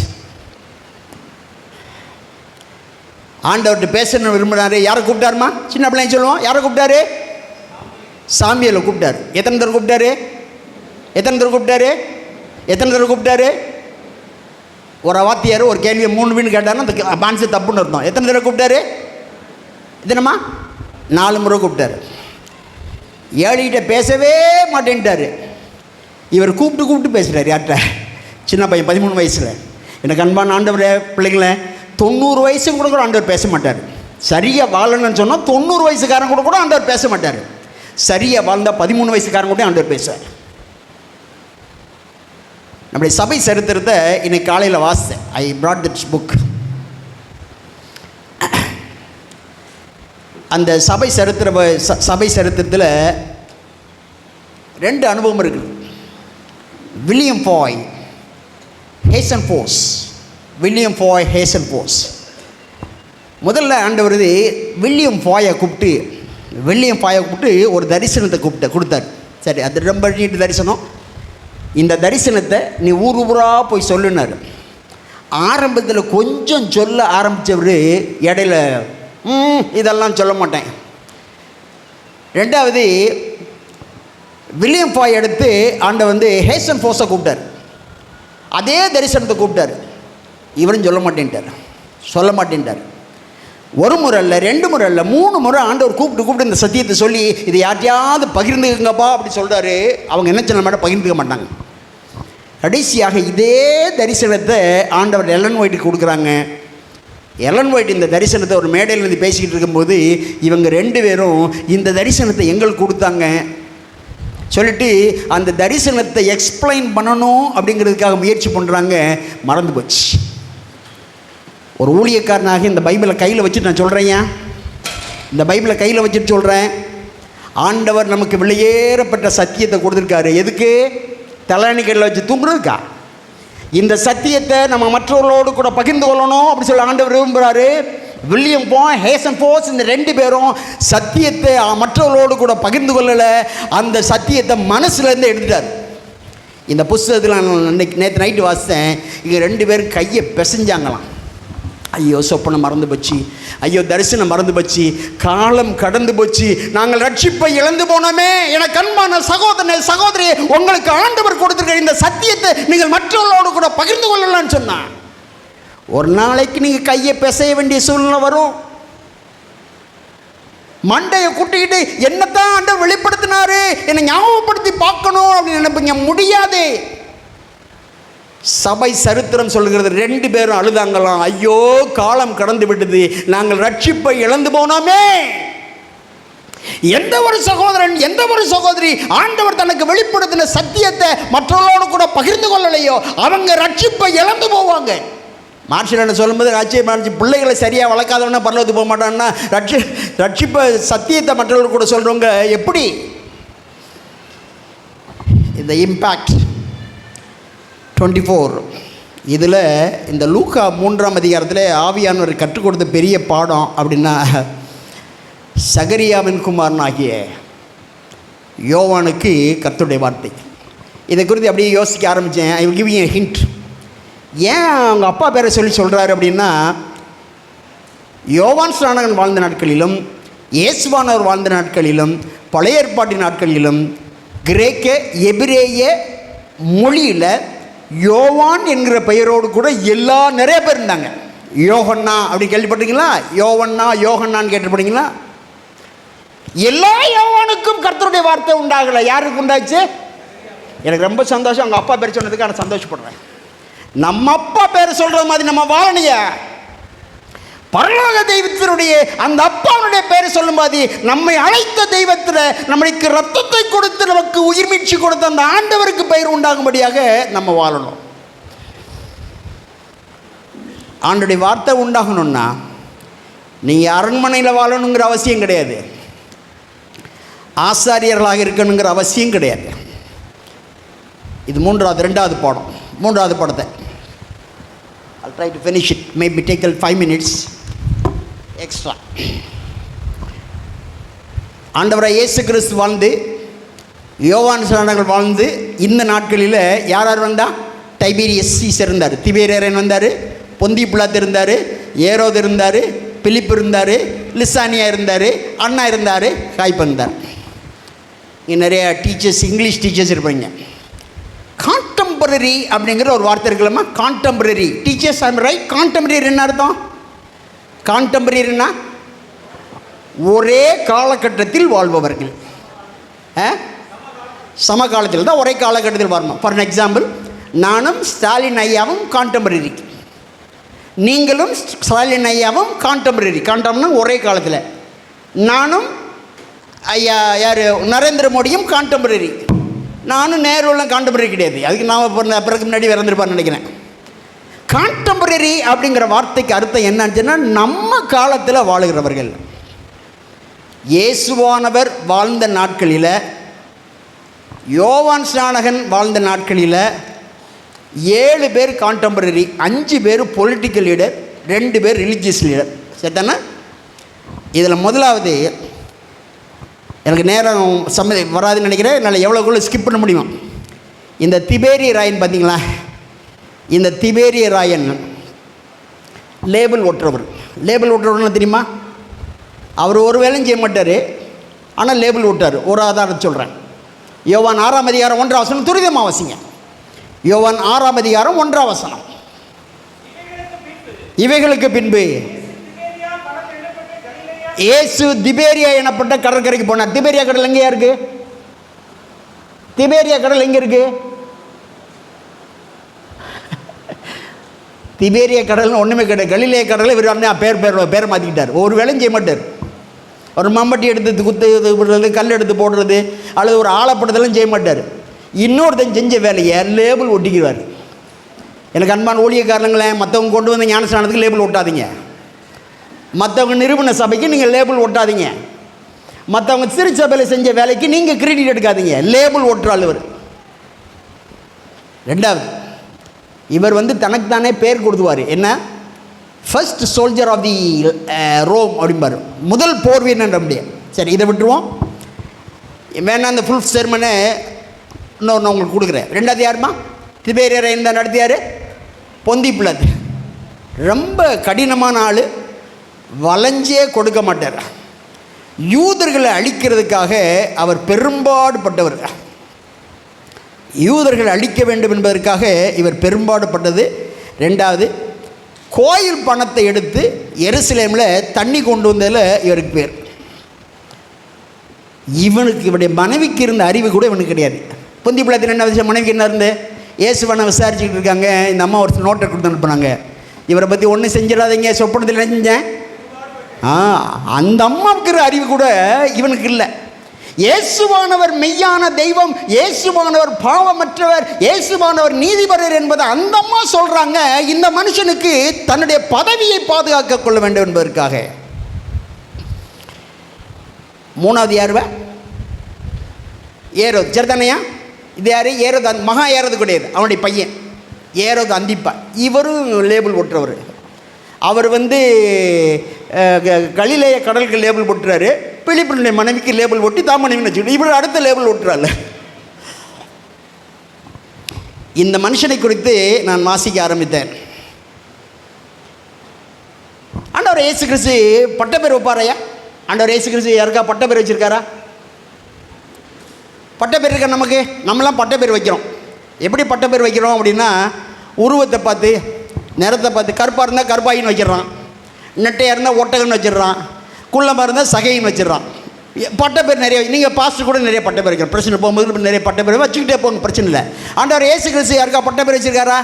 ஆண்டவர்கிட்ட பேசணும்னு விரும்பினாரு. யாரை கூப்பிட்டாருமா? சின்ன பிள்ளைங்க சொல்லுவோம். யாரை கூப்பிட்டாரு? சாமியலை கூப்பிட்டாரு. எத்தனை தடவை கூப்பிட்டாரு? எத்தனை தடவை கூப்பிட்டாரு? ஒரு வாத்தியார் ஒரு கேள்வியை 3 வீணு கேட்டாருன்னா அந்த ஆன்சர் தப்புன்னு அர்த்தம். எத்தனை தடவை கூப்பிட்டாரு? எத்தனைம்மா? 4 முறை கூப்பிட்டாரு. ஏழிகிட்ட பேசவே மாட்டேன்ட்டார். இவர் கூப்பிட்டு பேசுகிறார். யார்கிட்ட? சின்ன பையன் 13 வயசில். எனக்கு அன்பான ஆண்டவரே பிள்ளைங்களே, 90 வயசு கூட ஆண்டவர் பேச மாட்டார். சரியாக வாழணும்னு சொன்னால் 90 வயசுக்காரன் கூட ஆண்டவர் பேச மாட்டார். சரியாக வாழ்ந்தால் 13 வயசுக்காரன் கூட ஆண்டவர் பேசுவார். நம்முடைய சபை சரித்திரத்தை இன்னைக்கு காலையில் வாசித்தேன். ஐ brought that book. அந்த சபை சரித்திரத்தில் 2 அனுபவம் இருக்குது. வில்லியம் ஃபாய் ஹேசன்ஃபோர்ஸ். முதல்ல ஆண்டவர் வில்லியம் ஃபாயை கூப்பிட்டு ஒரு தரிசனத்தை கொடுத்தார். சரி, அது ரொம்ப நீட்டு தரிசனம். இந்த தரிசனத்தை நீ ஊராக போய் சொல்லுனார். ஆரம்பத்தில் கொஞ்சம் சொல்ல ஆரம்பித்தவர் இடையில இதெல்லாம் சொல்ல மாட்டேன். 2வது வில்லியம் ஃபாய் எடுத்து ஆண்டவர் ஹேசன்ஃபோர்ஸை கூப்பிட்டார். அதே தரிசனத்தை கூப்பிட்டார். இவரும் சொல்ல மாட்டேன்ட்டார். 1 முறை இல்லை, 2 முறை இல்லை, 3 முறை ஆண்டவர் கூப்பிட்டு இந்த சத்தியத்தை சொல்லி இது யார்ட்டையாவது பகிர்ந்துக்குங்கப்பா அப்படி சொல்கிறாரு. அவங்க என்ன சொன்ன மாட்டேன், பகிர்ந்துக்க மாட்டாங்க. கடைசியாக இதே தரிசனத்தை ஆண்டவர் எலன் ஒயிட்டுக்கு கொடுக்குறாங்க. எலன் ஒயிட் இந்த தரிசனத்தை ஒரு மேடையில் இருந்து பேசிக்கிட்டு இருக்கும்போது இவங்க 2 பேரும் இந்த தரிசனத்தை எங்களுக்கு கொடுத்தாங்க சொல்லிட்டு அந்த தரிசனத்தை எக்ஸ்பிளைன் பண்ணணும் அப்படிங்கிறதுக்காக முயற்சி பண்ணுறாங்க. மறந்து போச்சு. ஒரு ஊழியக்காரனாக இந்த பைபிளை கையில் வச்சுட்டு நான் சொல்கிறேன், ஆண்டவர் நமக்கு வெளியேறப்பட்ட சத்தியத்தை கொடுத்துருக்காரு. எதுக்கு? தலையணிகளில் வச்சு தூங்குறதுக்கா? இந்த சத்தியத்தை நம்ம மற்றவர்களோடு கூட பகிர்ந்து கொள்ளணும் அப்படி சொல்லி ஆண்டவர் விரும்புகிறாரு. வில்லியம் ஃபாய், ஹேசன்ஃபோர்ஸ் இந்த 2 பேரும் சத்தியத்தை மற்றவர்களோடு கூட பகிர்ந்து கொள்ளலை. அந்த சத்தியத்தை மனசுலேருந்து எடுத்துட்டார். இந்த புஸ்தகத்தில் நான் நேற்று நைட்டு வாசித்தேன். இங்கே 2 பேரும் கையை பிசைஞ்சாங்களாம். ஐயோ சொப்பனம் மறந்து போச்சு, ஐயோ தரிசனம் மறந்து போச்சு, காலம் கடந்து போச்சு, நாங்கள் ரட்சிப்பை இழந்து போனோமே. எனக்கு அன்பான சகோதரனே சகோதரி, உங்களுக்கு ஆண்டவர் கொடுத்துருக்க இந்த சத்தியத்தை நீங்கள் மற்றவர்களோடு கூட பகிர்ந்து கொள்ளலாம்னு சொன்னான். ஒரு நாளைக்கு நீங்கள் கையை பிசைய வேண்டிய சூழ்நிலை வரும். மண்டையை கூட்டிக்கிட்டு என்னத்தான் ஆண்டவர் வெளிப்படுத்தினாரு, என்னை ஞாபகப்படுத்தி பார்க்கணும் அப்படின்னு நினைப்பீங்க. முடியாது. சபை சரித்திரம் சொல்கிறது, 2 பேரும் அழுதாங்களாம், ஐயோ காலம் கடந்து விட்டது, நாங்கள் ரட்சிப்பை இழந்து போனோமே. எந்த ஒரு சகோதரன் எந்த ஒரு சகோதரி ஆண்டவர் தனக்கு வெளிப்படுத்தின சத்தியத்தை மற்றவர்களோடு கூட பகிர்ந்து கொள்ளலையோ அவங்க ரட்சிப்பை இழந்து போவாங்க. மார்ஷல் சொல்லும்போது ஆச்சரியமாச்சு, பிள்ளைகளை சரியாக வளர்க்காதவனா பரலோகத்துக்கு போக மாட்டான்னா ரட்சிப்பை சத்தியத்தை மற்றவர்கள் கூட சொல்கிறவங்க எப்படி? இந்த இம்பேக்ட் 24 இதில் இந்த லூக்கா 3ஆம் அதிகாரத்தில் ஆவியானவர் கற்றுக் கொடுத்த பெரிய பாடம் அப்படின்னா, சகரியாவின் குமாரனாகிய யோவானுக்கு கர்த்தருடைய வார்த்தை. இதை குறித்து அப்படியே யோசிக்க ஆரம்பித்தேன். I will give you a hint. ஏன் அவங்க அப்பா பேரை சொல்கிறாரு அப்படின்னா, யோவான் ஸ்நானகன் வாழ்ந்த நாட்களிலும் இயேசுவானவர் வாழ்ந்த நாட்களிலும் பழைய ஏற்பாட்டின் நாட்களிலும் கிரேக்க எபிரேய மொழியில் யோவான் என்கிற பெயரோடு கூட நிறைய பேர் இருந்தாங்க. யோகன்னா அப்படி கேள்விப்பட்டீங்களா? யோவன்னா யோகன்னான்னு கேட்டுப்பட்டீங்களா? எல்லா யோவானுக்கும் கர்த்தருடைய வார்த்தை உண்டாகலை. யாருக்கு உண்டாச்சு? எனக்கு ரொம்ப சந்தோஷம் அவங்க அப்பா பேர் சொன்னதுக்கு நான் சந்தோஷப்படுறேன். நம்ம அப்பா பேர் சொல்கிறது மாதிரி நம்ம வாழனையா? பரலோக தெய்வத்தினுடைய அந்த அப்பாவுடைய பேரை சொல்லும்போது நம்மை அழைத்த தெய்வத்தில் நம்மளுக்கு ரத்தத்தை கொடுத்து நமக்கு உயிர் மீட்சி கொடுத்த அந்த ஆண்டவருக்கு பெயர் உண்டாகும்படியாக நம்ம வாழணும். ஆண்டுடைய வார்த்தை உண்டாகணும்னா நீங்கள் அரண்மனையில் வாழணுங்கிற அவசியம் கிடையாது, ஆசாரியர்களாக இருக்கணுங்கிற அவசியம் கிடையாது. இது 2வது பாடம். 3வது பாடத்தை I'll try to finish it. Maybe take 5 minutes extra. ஆண்டவராய் இயேசு கிறிஸ்து வாழ்ந்து யோவான் ஸ்நானகன் வாழ்ந்து இந்த நாட்களில் யார் வந்தா? டைபீரியஸ் சீசர் இருந்தார், திபேரியரன் வந்தார், பொந்தி பிலாத்து இருந்தார், ஏரோது இருந்தார், பிலிப்பு இருந்தார், லிசானியா இருந்தார், அண்ணா இருந்தார், காய்ப்பு இருந்தார். இங்கே நிறைய டீச்சர்ஸ், இங்கிலீஷ் டீச்சர்ஸ் இருப்பாங்க. கான்டெம்பரரி அப்படிங்கிற ஒரு வார்த்தை இருக்கலாமா? Contemporary teachers I'm right. Contemporary என்ன அர்த்தம்? கான்டெம்பரரினா ஒரே காலகட்டத்தில் வாழ்பவர்கள். சமகாலத்தில் தான் ஒரே காலகட்டத்தில் வரணும். ஃபார் எக்ஸாம்பிள், நானும் ஸ்டாலின் ஐயாவும் கான்டெம்பரரி, நீங்களும் ஸ்டாலின் ஐயாவும் கான்டெம்பரரி. கான்டெம்னா ஒரே காலத்தில். நானும் ஐயா யார் நரேந்திர மோடியும் கான்டெம்பரரி. நானும் நேருலாம் கான்டெம்பரரி கிடையாது, அதுக்கு நான் பிறகு முன்னாடி இறந்துருப்பான்னு நினைக்கிறேன். கான்டெம்பரரி அப்படிங்கிற வார்த்தைக்கு அர்த்தம் என்னன்னு, நம்ம காலத்தில் வாழுகிறவர்கள். இயேசுவானவர் வாழ்ந்த நாட்களில், யோவான் ஸ்நானகன் வாழ்ந்த நாட்களில் 7 பேர் கான்டெம்பரரி, 5 பேர் பொலிட்டிக்கல் லீடர், 2 பேர் ரிலீஜியஸ் லீடர். சரிதானே? இதில் முதலாவது எனக்கு நேரம் வராதுன்னு நினைக்கிறேன், என்னால் எவ்வளோக்குள்ள ஸ்கிப் பண்ண முடியும். இந்த திபேரிய ராயன் பார்த்தீங்களா? இந்த திபேரிய ராயன் லேபிள் ஒட்டுறவர். லேபிள் ஒட்டுறவர்னு தெரியுமா? அவர் ஒரு வேலையும் செய்ய மாட்டார், ஆனால் லேபிள் ஒட்டார். ஒரு ஆதாரம் சொல்கிறேன். யோவான் 6ஆம் அதிகாரம் 1ஆம் வசனம், துரிதமாக வாசிங்க. யோவான் 6ஆம் அதிகாரம் 1ஆம் வசனம். இவைகளுக்கு பின்பு இயேசு திபேரியா எனப்பட்ட கடற்கரைக்கு போனார். திபேரியா கடல் எங்கேயா இருக்கு? திபேரியா கடல் எங்கே இருக்கு? திபேரியா கடல்னு ஒன்றுமே கிடையாது. கலிலேய கடலை இவர் பேர் மாற்றிக்கிட்டார். ஒரு வேலையும் செய்ய மாட்டார். ஒரு மம்பட்டி எடுத்து குத்துறது, கல் எடுத்து போடுறது, அல்லது ஒரு ஆழப்படுறதெல்லாம் செய்ய மாட்டார். இன்னொருத்தன் செஞ்ச வேலையை லேபிள் ஒட்டிக்கிறார். எனக்கு அன்பான ஊழியக்காரங்களே, மற்றவங்க கொண்டு வந்த ஞானஸ்நானத்துக்கு லேபிள் ஒட்டாதீங்க. மற்றவங்க நிறுவன சபைக்கு நீங்கள் லேபிள் ஒட்டாதீங்க. மற்றவங்க திருச்சபையில் செஞ்ச வேலைக்கு நீங்கள் கிரெடிட் எடுக்காதீங்க. லேபிள் ஒட்டுறாள் இவர். 2வது, இவர் தனக்கு தானே பேர் கொடுத்துவார். என்ன? First soldier of the Rome அப்படிம்பார். முதல் போர் வீரன் அப்படியே. சரி, இதை விட்டுருவோம். வேணா அந்த ஃபுல் செர்மனை இன்னொன்று உங்களுக்கு கொடுக்குறேன். 2வது யாருமா? திபேரியரை இந்த நடத்தியார் பொந்தி பிலாத்து. ரொம்ப கடினமான ஆள், வளைஞ்சே கொடுக்க மாட்டார். யூதர்களை அழிக்கிறதுக்காக அவர் பெரும்பாடுபட்டவர். யூதர்கள் அழிக்க வேண்டும் என்பதற்காக இவர் பெரும்பாடுபட்டது. ரெண்டாவது, கோயில் பணத்தை எடுத்து எருசலேமில் தண்ணி கொண்டு வந்ததில் இவருக்கு பேர். இவனுடைய மனைவிக்கு இருந்த அறிவு கூட இவனுக்கு கிடையாது. பொந்தி பிள்ளைத்தின் என்ன விஷயம், மனைவிக்கு என்ன இருந்து இயேசுவனை விசாரிச்சுக்கிட்டு இருக்காங்க. இந்த அம்மா ஒரு நோட்டை கொடுத்து அனுப்புனாங்க, இவரை பற்றி ஒன்றும் செஞ்சிடாதீங்க, சொப்பனத்தில் என்ன செஞ்சேன். அந்த அம்மாவுக்கு அறிவு கூட இவனுக்கு இல்லை. இயேசுவானவர் மெய்யான தெய்வம், இயேசுவானவர் பாவமற்றவர், இயேசுவானவர் நீதிபரர் என்பதை அந்த அம்மா சொல்றாங்க. இந்த மனுஷனுக்கு தன்னுடைய பதவியை பாதுகாக்க கொள்ள வேண்டும் என்பதற்காக. மூணாவது யாருவா? ஏரோது. சரிதானையா? இது யாரு? ஏரோது. மகா ஏரோது கிடையாது, அவனுடைய பையன் ஏரோது அந்திப்பா. இவரும் லேபிள் போட்டுறவர். அவர் கலிலேய கடலுக்கு லேபிள் போட்டுறாரு, பிலிப்பினுடைய மனைவிக்கு லேபிள் போட்டு தான் மனைவின்னு வச்சுக்கிட்டு இவர் அடுத்த லேபிள் ஓட்டுறாள். இந்த மனுஷனை குறித்து நான் வாசிக்க ஆரம்பித்தேன். ஆண்டவர் இயேசு கிறிஸ்து பட்டப்பேர் வைப்பாரையா? ஆண்டவர் இயேசு கிறிஸ்து யாருக்கா பட்டப்பேர் வச்சிருக்காரா? பட்டப்பேர் இருக்கா நமக்கு? நம்மளாம் பட்டப்பேர் வைக்கிறோம். எப்படி பட்டப்பேர் வைக்கிறோம் அப்படின்னா, உருவத்தை பார்த்து, நிறத்தை பார்த்து. கருப்பாக இருந்தால் கருப்பாயின்னு வச்சிடறான், நெட்டையாக இருந்தால் ஒட்டகன்னு வச்சிடறான், குள்ளமாக இருந்தால் சகைன்னு வச்சிடறான். பட்டப்பேர் நிறைய. நீங்கள் பாஸ்டர் கூட நிறைய பட்டப்பேர் வைக்கிறோம். பிரச்சனை போகும்போது நிறைய பட்டப்பேர் வச்சுக்கிட்டே போங்க, பிரச்சனை இல்லை. ஆண்டவர் இயேசு கிறிஸ்து யாருக்கா பட்டப்பேர் வச்சிருக்காரா?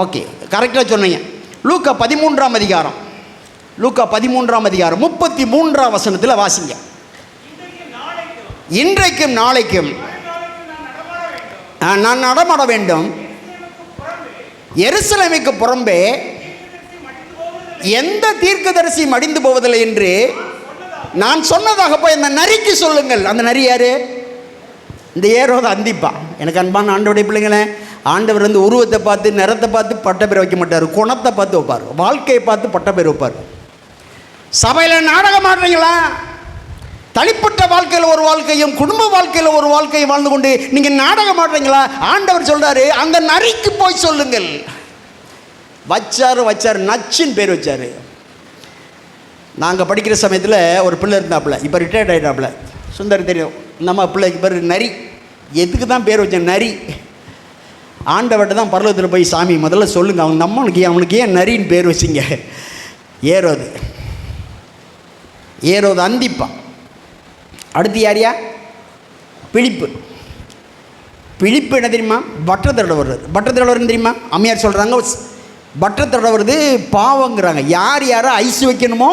ஓகே, கரெக்டாக சொன்னீங்க. லூக்கா 13ஆம் அதிகாரம், லூக்கா 13ஆம் அதிகாரம் 33ஆம் வசனத்தில் வாசிங்க. இன்றைக்கும் நாளைக்கும் நான் நடமாட வேண்டும், எருசலேமுக்கு புறம்பே எந்த தீர்க்கதரிசி மடிந்து போவதில்லை என்று நான் சொன்னதாக போய் அந்த நரிக்கு சொல்லுங்கள். அந்த நரி யாரு? இந்த ஏரோது அந்திப்பா. எனக்கு அன்பான ஆண்டவருடைய பிள்ளைங்களே, ஆண்டவர் உருவத்தை பார்த்து, நிறத்தை பார்த்து பட்டப்பேர் வைக்க மாட்டார், குணத்தை பார்த்து வைப்பார், வாழ்க்கையை பார்த்து பட்டப்பேர் வைப்பார். சபையில் நாடகம் ஆடுறீங்களா? தனிப்பட்ட வாழ்க்கையில் ஒரு வாழ்க்கையும் குடும்ப வாழ்க்கையில் ஒரு வாழ்க்கையும் வாழ்ந்து கொண்டு நீங்கள் நாடகம் ஆடுறீங்களா? ஆண்டவர் சொல்றாரு, அந்த நரிக்கு போய் சொல்லுங்கள். வச்சார் நச்சின்னு பேர் வச்சார். நாங்கள் படிக்கிற சமயத்தில் ஒரு பிள்ளை இருந்தாப்புல, இப்போ ரிட்டையர்ட் ஆகிட்டாப்புல, சுந்தர் தெரியும். நம்ம பிள்ளைக்கு பேர் நரி. எதுக்கு தான் பேர் வச்சேன்? நரி. ஆண்டவர்கிட்ட தான் பரலோகத்தில் போய், சாமி முதல்ல சொல்லுங்கள், அவனுக்கு ஏன் நரின்னு பேர் வச்சிங்க? ஏரோது அந்திப்பா. அடுத்து யாரியா? பிலிப்பு. பிலிப்பு என்ன தெரியுமா? பட்டர் திருட வருது தெரியுமா? அம்மையார் சொல்கிறாங்க, பட்டர் திருட வருது பாவங்கிறாங்க. யாரை ஐஸ் வைக்கணுமோ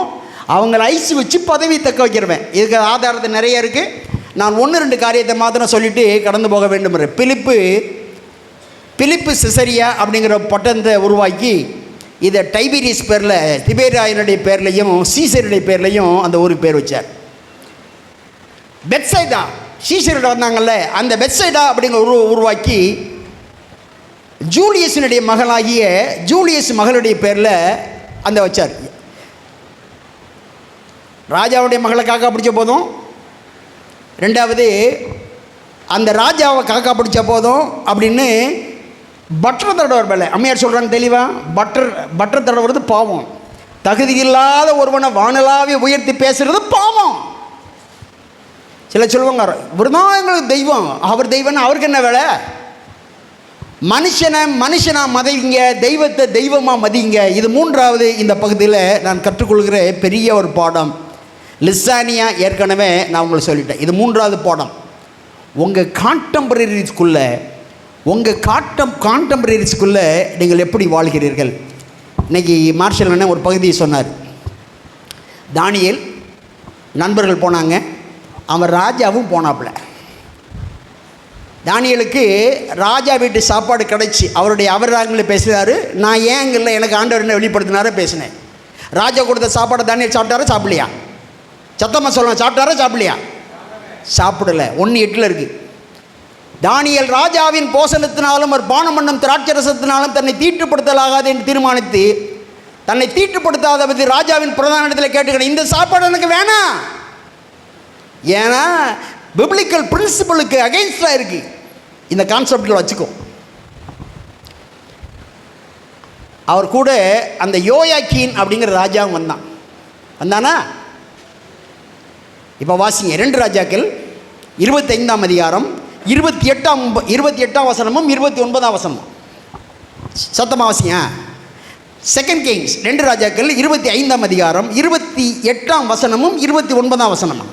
அவங்கள ஐஸ் வச்சு பதவி தக்க வைக்கிறவன். இதுக்கு ஆதாரத்தை நிறைய இருக்குது. நான் 1-2 காரியத்தை மாத்திரம் சொல்லிவிட்டு கடந்து போக வேண்டும். பிலிப்பு சிசரியா அப்படிங்கிற பட்டணத்தை உருவாக்கி இதை டைபீரியஸ் பேரில், திபேரியாவினுடைய பேர்லையும் சீசருடைய பேர்லையும் அந்த ஊருக்கு பேர் வச்சார். பெத்சைதா, சீசரோட வந்தாங்கல்ல, அந்த பெத்சைதா அப்படிங்கிற உருவாக்கி ஜூலியஸினுடைய மகளாகிய ஜூலியஸ் மகளுடைய பேரில் அந்த வச்சார். ராஜாவுடைய மகளை காக்கா பிடிச்ச போதும், ரெண்டாவது அந்த ராஜாவை காக்கா பிடிச்ச போதும் அப்படின்னு பட்டர் தடவர் மேலே அம்மையார் சொல்கிறாங்க தெளிவாக. பட்டர் தடவுறது பாவம். தகுதி இல்லாத ஒருவனை வானலாவே உயர்த்தி பேசுறது பாவம். சில சொல்லுவாங்க, இவர் தான் எங்களுக்கு தெய்வம், அவர் தெய்வம்னு அவருக்கு என்ன வேலை? மனுஷனா மதிங்க, தெய்வத்தை தெய்வமாக மதிங்க. இது 3வது இந்த பகுதியில் நான் கற்றுக்கொள்கிற பெரிய ஒரு பாடம். லிசானியா ஏற்கனவே நான் உங்களுக்கு சொல்லிட்டேன். இது 3வது பாடம். உங்கள் கான்டெம்பரரி ஸ்கூலில் நீங்கள் எப்படி வாழ்கிறீர்கள்? இன்றைக்கி மார்ஷல் அண்ணன் ஒரு பகுதியை சொன்னார். தானியேல் நண்பர்கள் போனாங்க, அவன் ராஜாவும் போனாப்புல. தானியேலுக்கு ராஜா வீட்டு சாப்பாடு கிடச்சி அவராங்களே பேசுகிறாரு. நான் ஏன் இல்லை, எனக்கு ஆண்டவர் என்ன வெளிப்படுத்தினாரோ பேசினேன். ராஜா கொடுத்த சாப்பாடை தானியேல் சாப்பிட்டாரா சாப்பிடலையா? சத்தமாக சொல்லணும், சாப்பிட்டாரா சாப்பிடலையா? சாப்பிடலை. 1:8 இருக்குது. தானியேல் ராஜாவின் போசனத்தினாலும் ஒரு பானமண்ணும் திராட்சரசத்தினாலும் தன்னை தீட்டுப்படுத்தலாகாது என்று தீர்மானித்து, தன்னை தீட்டுப்படுத்தாத பற்றி ராஜாவின் பிரதான இடத்துல கேட்டுக்கிறேன், இந்த சாப்பாடு எனக்கு வேணாம். ஏன்னா பிப்ளிக்கல் பிரின்சிபலுக்கு அகைன்ஸ்டாக இருக்குது. இந்த கான்செப்டில் வச்சுக்கோ. அவர் கூட அந்த யோயாக்கீன் அப்படிங்கிற ராஜாவும் வந்தானா? இப்போ வாசிங்க 2 ராஜாக்கள் 25ஆம் அதிகாரம் 28ஆம் வசனமும் 29ஆம் வசனமும் சத்தமாக வாசிங்க. 2 கிங்ஸ் 2 ராஜாக்கள் 25ஆம் அதிகாரம் 28ஆம் வசனமும் 29ஆம் வசனமும்.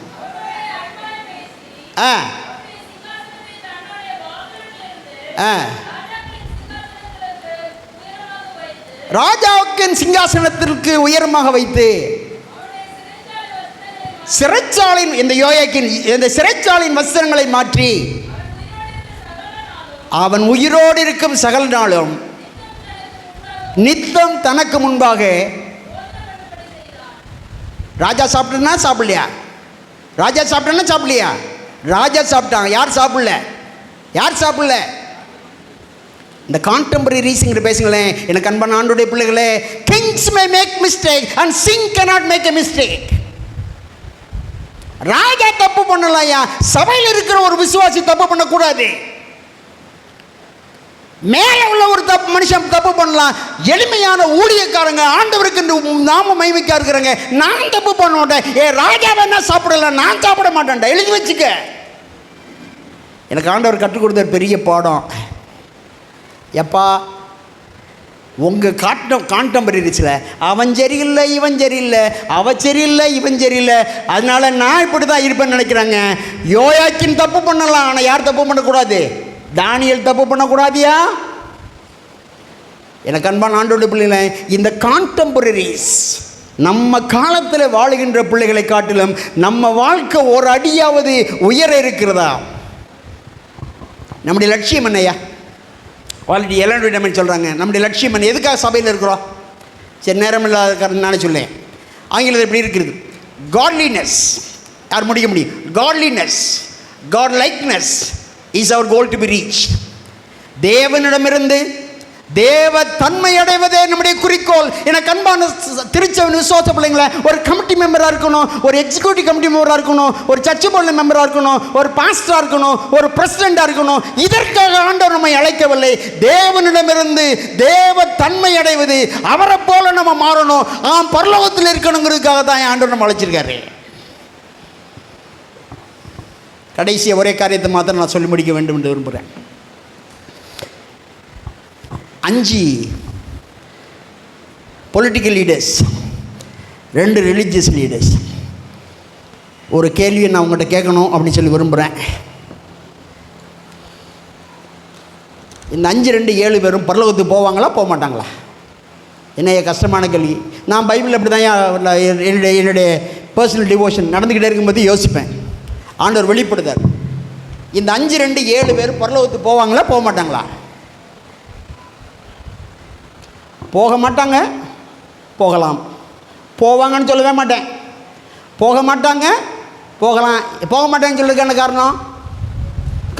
ராஜாவுக்கு சிங்காசனத்திற்கு உயரமாக வைத்து சிறைச்சாலின் இந்த யோயாக்கின் இந்த சிறைச்சாலின் வஸ்திரங்களை மாற்றி அவன் உயிரோடு இருக்கும் சகல நாளும் நித்தம் தனக்கு முன்பாக. ராஜா சாப்பிட்டா சாப்பிடலையா? ராஜா சாப்பிட்டா சாப்பிடலையா? ராஜா சாப்பிட்டாங்க. யார் சாப்பிடல? இந்த கான்டெம்பரரிஸ்ங்கிற பேசுங்களேன். எனக்கு அன்பான ஆண்டவருடைய பிள்ளைகளே, kings may make mistake and சிங் cannot மேக் எ மிஸ்டேக். ராஜா தப்பு பண்ணலையா? சபையில் இருக்கிற ஒரு விசுவாசி தப்பு பண்ணக்கூடாது. மேலே உள்ள ஒரு மனுஷன் தப்பு பண்ணலாம். எளிமையான ஊழியக்காரங்க ஆண்டவருக்கு நாம மகிமைக்கா இருக்கிறாங்க. நான் தப்பு பண்ண மாட்டேன். ராஜா வேணா சாப்பிடல, நான் சாப்பிட மாட்டேன்டா. எழுதி வச்சுக்க. எனக்கு ஆண்டவர் கற்றுக் கொடுத்த பெரிய பாடம். எப்பா உங்கள் கான்டெம்பரரிஸில் அவன் சரியில்லை, இவன் சரியில்லை, அவன் சரியில்லை, இவன் சரியில்லை, அதனால நான் இப்படி தான் இருப்பேன்னு நினைக்கிறாங்க. யோயாக்கின் தப்பு பண்ணலாம், ஆனால் யார் தப்பு பண்ணக்கூடாது? தானியேல் தப்பு பண்ணக்கூடாதியா? எனக்கு அன்பான ஆண்டவருடைய பிள்ளைகளை, இந்த கான்டெம்பரரிஸ் நம்ம காலத்தில் வாழுகின்ற பிள்ளைகளை காட்டிலும் நம்ம வாழ்க்கை ஒரு அடியாவது உயர இருக்கிறதா? நம்முடைய லட்சியம் என்னையா? ஆல்ரெடி எல்லாம் சொல்கிறாங்க. நம்முடைய லட்சியம் என்ன? எதுக்காக சபையில் இருக்கிறோம்? சரி, நேரம் இல்லாத காரணம் நானே சொல்லேன். ஆங்கிலத்தில் எப்படி இருக்கிறது? காட்லினஸ். யார் முடிக்க முடியும்? Godliness, god likeness is our goal to be reach. தேவனிடமிருந்து தேவ தன்மை அடைவதே நம்முடைய குறிக்கோள். எனக்கு அன்பான திருச்சபை விசுவாச பிள்ளைங்கள, ஒரு கமிட்டி மெம்பராக இருக்கணும், ஒரு எக்ஸிக்யூட்டிவ் கமிட்டி மெம்பராக இருக்கணும், ஒரு சர்ச் போர்டு மெம்பராக இருக்கணும், ஒரு பாஸ்டராக இருக்கணும், ஒரு பிரசிடெண்டாக இருக்கணும். இதற்காக ஆண்டவர் நம்மை அழைக்கவில்லை. தேவனிடமிருந்து தேவ தன்மை அடைவது, அவரை போல நம்ம மாறணும், பரலோகத்தில் இருக்கணுங்கிறதுக்காக தான் ஆண்டவர் நம்ம அழைச்சிருக்காரு. கடைசியாக ஒரே காரியத்தை மாத்திரம் நான் சொல்லி முடிக்க வேண்டும் என்று விரும்புகிறேன். 5 பொலிட்டிக்கல் லீடர்ஸ், 2 ரிலீஜியஸ் லீடர்ஸ். ஒரு கேள்வியை நான் உங்கள்கிட்ட கேட்கணும் அப்படின்னு சொல்லி விரும்புகிறேன். இந்த 5, 2, 7 பேரும் பரலோகத்துக்கு போவாங்களா, போக மாட்டாங்களா? என்னைய கஷ்டமான கேள்வி. நான் பைபிள் அப்படி தான் என்னுடைய பர்சனல் டிவோஷன் நடந்துக்கிட்டே இருக்கும்போது யோசிப்பேன். ஆண்டவர் வெளிப்படுத்தார். இந்த 5, 2, 7 பேர் பரலோகத்துக்கு போவாங்களா, போக மாட்டாங்களா? போக மாட்டாங்க, போகலாம். போவாங்கன்னு சொல்லவே மாட்டேன். போக மாட்டாங்க, போகலாம். போக மாட்டேன்னு சொல்றதுக்கான காரணம்,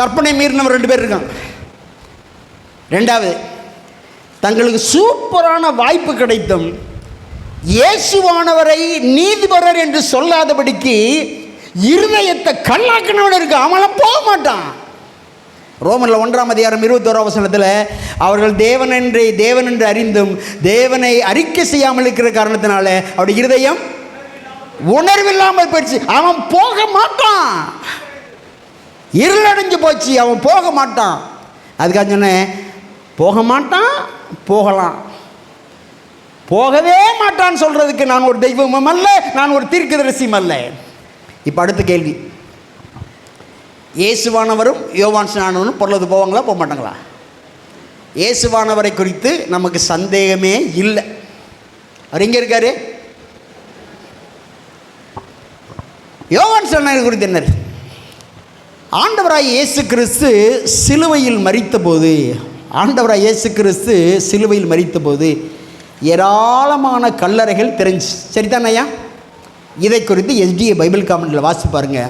கற்பனை மீறினவர் 2 பேர் இருக்காங்க. 2வது, தங்களுக்கு சூப்பரான வாய்ப்பு கிடைத்தும் இயேசுவானவரை நீதிபரர் என்று சொல்லாதபடிக்கு இருதயத்தை கல்லாக்கினவன் இருக்கு. அவன் போக மாட்டான். ரோமரில் 1ஆம் அதிகாரம் 21ஆம் வசனத்தில் அவர்கள் தேவன் என்று அறிந்தும் தேவனை அறிக்கை செய்யாமல் இருக்கிற காரணத்தினால அவருடைய இருதயம் உணர்வில்லாமல் போயிடுச்சு. அவன் போக மாட்டான். இருளடைஞ்சு போச்சு. அவன் போக மாட்டான். அதுக்காக சொன்னேன், போக மாட்டான், போகலாம். போகவே மாட்டான்னு சொல்றதுக்கு நான் ஒரு தெய்வமும் அல்ல, நான் ஒரு தீர்க்கதரிசியும் அல்ல. இப்போ அடுத்த கேள்வி, இயேசுவானவரும் யோவான் ஸ்நானனும் பரலோகத்துக்கு போவாங்களா, போக மாட்டாங்களா? இயேசுவானவரை குறித்து நமக்கு சந்தேகமே இல்லை. அவர் எங்கே இருக்காரு? யோவான் ஸ்நானனை குறித்து என்ன? ஆண்டவராய் இயேசு கிறிஸ்து சிலுவையில் மரித்தபோது, ஆண்டவராய் இயேசு கிறிஸ்து சிலுவையில் மரித்தபோது ஏராளமான கல்லறைகள் தெரிஞ்சு. சரிதான் ஐயா? இதை குறித்து SDA பைபிள் காமெண்ட்டில் வாசித்து பாருங்க.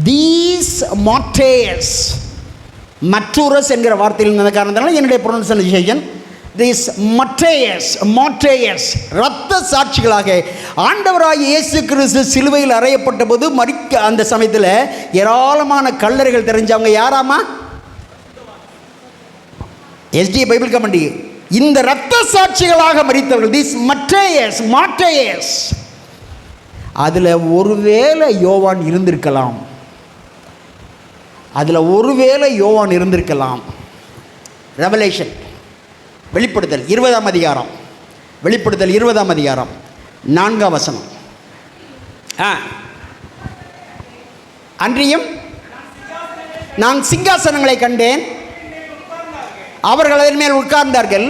தீஸ் மார்டேர்ஸ், மற்றூரஸ் என்கிற வார்த்தையில் இருந்த காரணத்தினால என்னுடைய ப்ரொனன்சியேஷன் தீஸ் மார்டேர்ஸ், இரத்த சாட்சிகளாக ஆண்டவராகிய இயேசு கிறிஸ்து சிலுவையில் அறையப்பட்ட போது மரிக்க அந்த சமயத்தில் ஏராளமான கல்லறைகள் தெரிஞ்சவங்க யாராமா? SDA பைபிள் கமெண்ட்ரி இந்த இரத்த சாட்சிகளாக மரித்தவர்கள், திஸ் மார்டையர்ஸ், அதில் ஒருவேளை யோவான் இருந்திருக்கலாம். ரெவலேஷன், வெளிப்படுத்தல் 20ஆம் அதிகாரம், வெளிப்படுத்தல் 20ஆம் அதிகாரம் 4ஆம் வசனம். அன்றியும் நான் சிங்காசனங்களை கண்டேன், அவர்கள் அதன் மேல் உட்கார்ந்தார்கள்,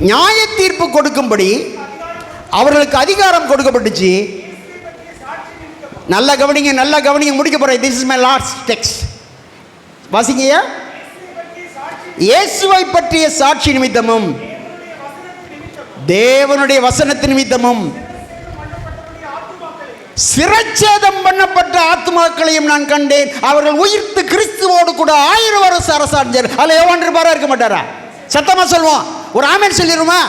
நியாய தீர்ப்பு கொடுக்கும்படி அவர்களுக்கு அதிகாரம் கொடுக்கப்பட்டுச்சு. நல்ல கவனிங்க, முடிக்க போறேன். This is my last text. வாசிங்கய்யா. இயேசுவை பற்றிய சாட்சி நிமித்தமும் தேவனுடைய வசனத்தின் நிமித்தமும் சிரச்சேதம் பண்ணப்பட்ட ஆத்துமாக்களையும் நான் கண்டேன். அவர்கள் உயிர்த்து கிறிஸ்துவோடு கூட 1000 வருஷம் அரசாட்சியர். அதில் யோவான் இருப்பாரா, இருக்க மாட்டாரா? சத்தமா சொல்லுவோம். ஒரு ஆமென் சொல்லிடுமா?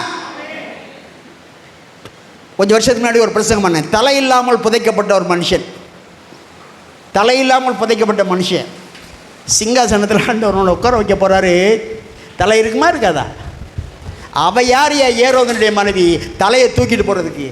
கொஞ்சம் வருஷத்துக்கு முன்னாடி ஒரு பிரசங்கம் பண்ணேன். தலையில்லாமல் புதைக்கப்பட்ட ஒரு மனுஷன், தலையில்லாமல் புதைக்கப்பட்ட மனுஷன் சிங்காசனத்தில் ஆண்டவரோட உட்கார வைக்க போகிறாரு. தலை இருக்குமா இருக்காதா? அவ யார்? ஏரோதனுடைய மனைவி, தலையை தூக்கிட்டு போகிறதுக்கு.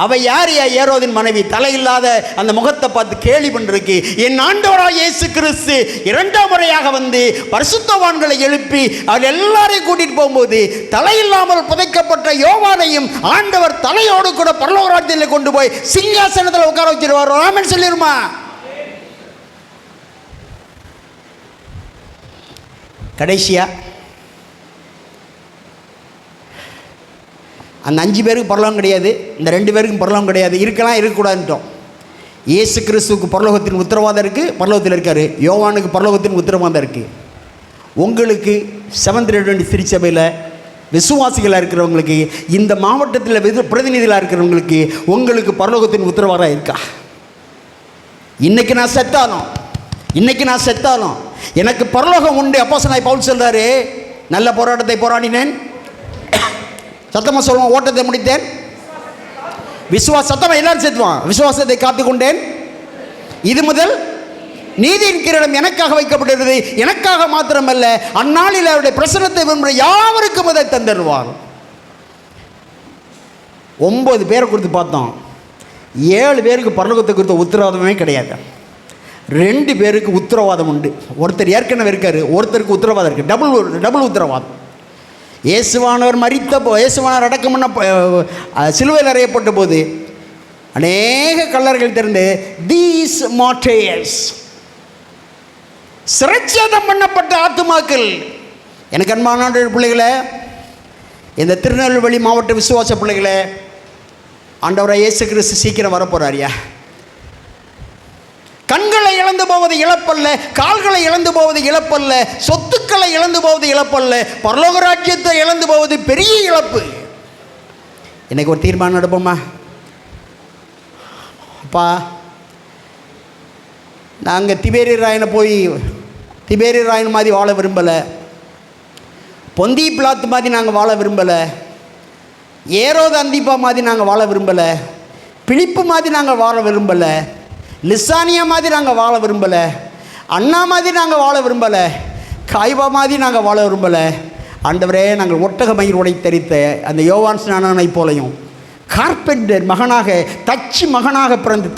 அவ யார்? ஏரோதின் மனைவி, தலையில்லாத அந்த முகத்தை பார்த்து கேலி பண்ணுறதுக்கு. என் ஆண்டவராகிய இயேசு கிறிஸ்து 2ஆம் முறையாக வந்து பரிசுத்தவான்களை எழுப்பி அவர் எல்லாரையும் கூட்டிகிட்டு போகும்போது தலையில்லாமல் புதைக்கப்பட்ட யோவானையும் ஆண்டவர் தலையோடு கூட பரலோக ராஜ்யத்தில் கொண்டு போய் சிங்காசனத்தில் உட்கார வச்சிருவார். ஆமென் சொல்லிருமா? கடைசியா அந்த 5 பேருக்கு பரலோகம் கிடையாது, இந்த 2 பேருக்கும் பரலோகம் கிடையாது. இருக்கலாம், இருக்கக்கூடாதுன்ட்டோம். இயேசு கிறிஸ்துவுக்கு பரலோகத்தின் உத்தரவாதம் இருக்குது, பரலோகத்தில் இருக்கார். யோவானுக்கு பரலோகத்தின் உத்தரவாதம் இருக்குது. உங்களுக்கு செவன்த் டே அட்வென்டிஸ்ட் திருச்சபையில் விசுவாசிகளாக இருக்கிறவங்களுக்கு, இந்த மாவட்டத்தில் பிரதிநிதிகளாக இருக்கிறவங்களுக்கு உங்களுக்கு பரலோகத்தின் உத்தரவாதம் இருக்கா? இன்னைக்கு நான் செத்தாலும் எனக்கு பரலோகம் உண்டு. அப்போஸ்தலனாகிய பவுல் சொல்றாரு, நல்ல போராட்டத்தை போராடினேன், சத்தமாக சொல்லுவோம், ஓட்டத்தை முடித்தேன், சத்தமாக எல்லாரும் சேர்த்துவான், விசுவாசத்தை காத்துக்கொண்டேன், இது முதல் நீதியின் கிரீடம் எனக்காக வைக்கப்பட்டிருந்தது. எனக்காக மாத்திரமல்ல, அந்நாளில் அவருடைய பிரசன்னத்தை விரும்புகிற யாவருக்கும் அதை தந்துடுவார். 9 பேரை குறித்து பார்த்தோம். 7 பேருக்கு பரலோகத்தை குறித்த உத்தரவாதமே கிடையாது. 2 பேருக்கு உத்தரவாதம் உண்டு. ஒருத்தர் ஏற்கனவே இருக்காரு, ஒருத்தருக்கு உத்தரவாதம் இருக்குது. டபுள் உத்தரவாதம். இயேசுவானவர் இயேசுவானவர் அடக்கம் பண்ண சிலுவையில் அறையப்பட்ட போது அநேக கல்லர்கள் திறந்து தீஸ் மார்டையர்ஸ், சிரச்சேதம் பண்ணப்பட்ட ஆத்துமாக்கள். எனக்கு அன்பான பிள்ளைகளை, இந்த திருநெல்வேலி மாவட்ட விசுவாச பிள்ளைகளை, ஆண்டவராகிய இயேசு கிறிஸ்து சீக்கிரம் வரப்போறாரியா. கண்களை இழந்து போவது இழப்பல்ல, கால்களை இழந்து போவது இழப்பல்ல, சொத்துக்களை இழந்து போவது இழப்பல்ல, பரலோக ராஜ்யத்தை இழந்து போவது பெரிய இழப்பு. எனக்கு ஒரு தீர்மானம் எடுப்போமா? அப்பா, நாங்கள் திபேரி ராயன் மாதிரி வாழ விரும்பலை, பொந்தி பிளாத்து மாதிரி நாங்கள் வாழ விரும்பலை, ஏரோது அந்திப்பா மாதிரி நாங்கள் வாழ விரும்பலை, பிலிப்பு மாதிரி நாங்கள் வாழ விரும்பலை, லிசானியா மாதிரி நாங்கள் வாழ விரும்பலை, அண்ணா மாதிரி நாங்கள் வாழ விரும்பலை, காய்வா மாதிரி நாங்கள் வாழ விரும்பலை. ஆண்டவரே, நாங்கள் ஒட்டக மயிர் உடை தரித்த அந்த யோவான் ஸ்நானனை போலையும் கார்பெண்டர் மகனாக,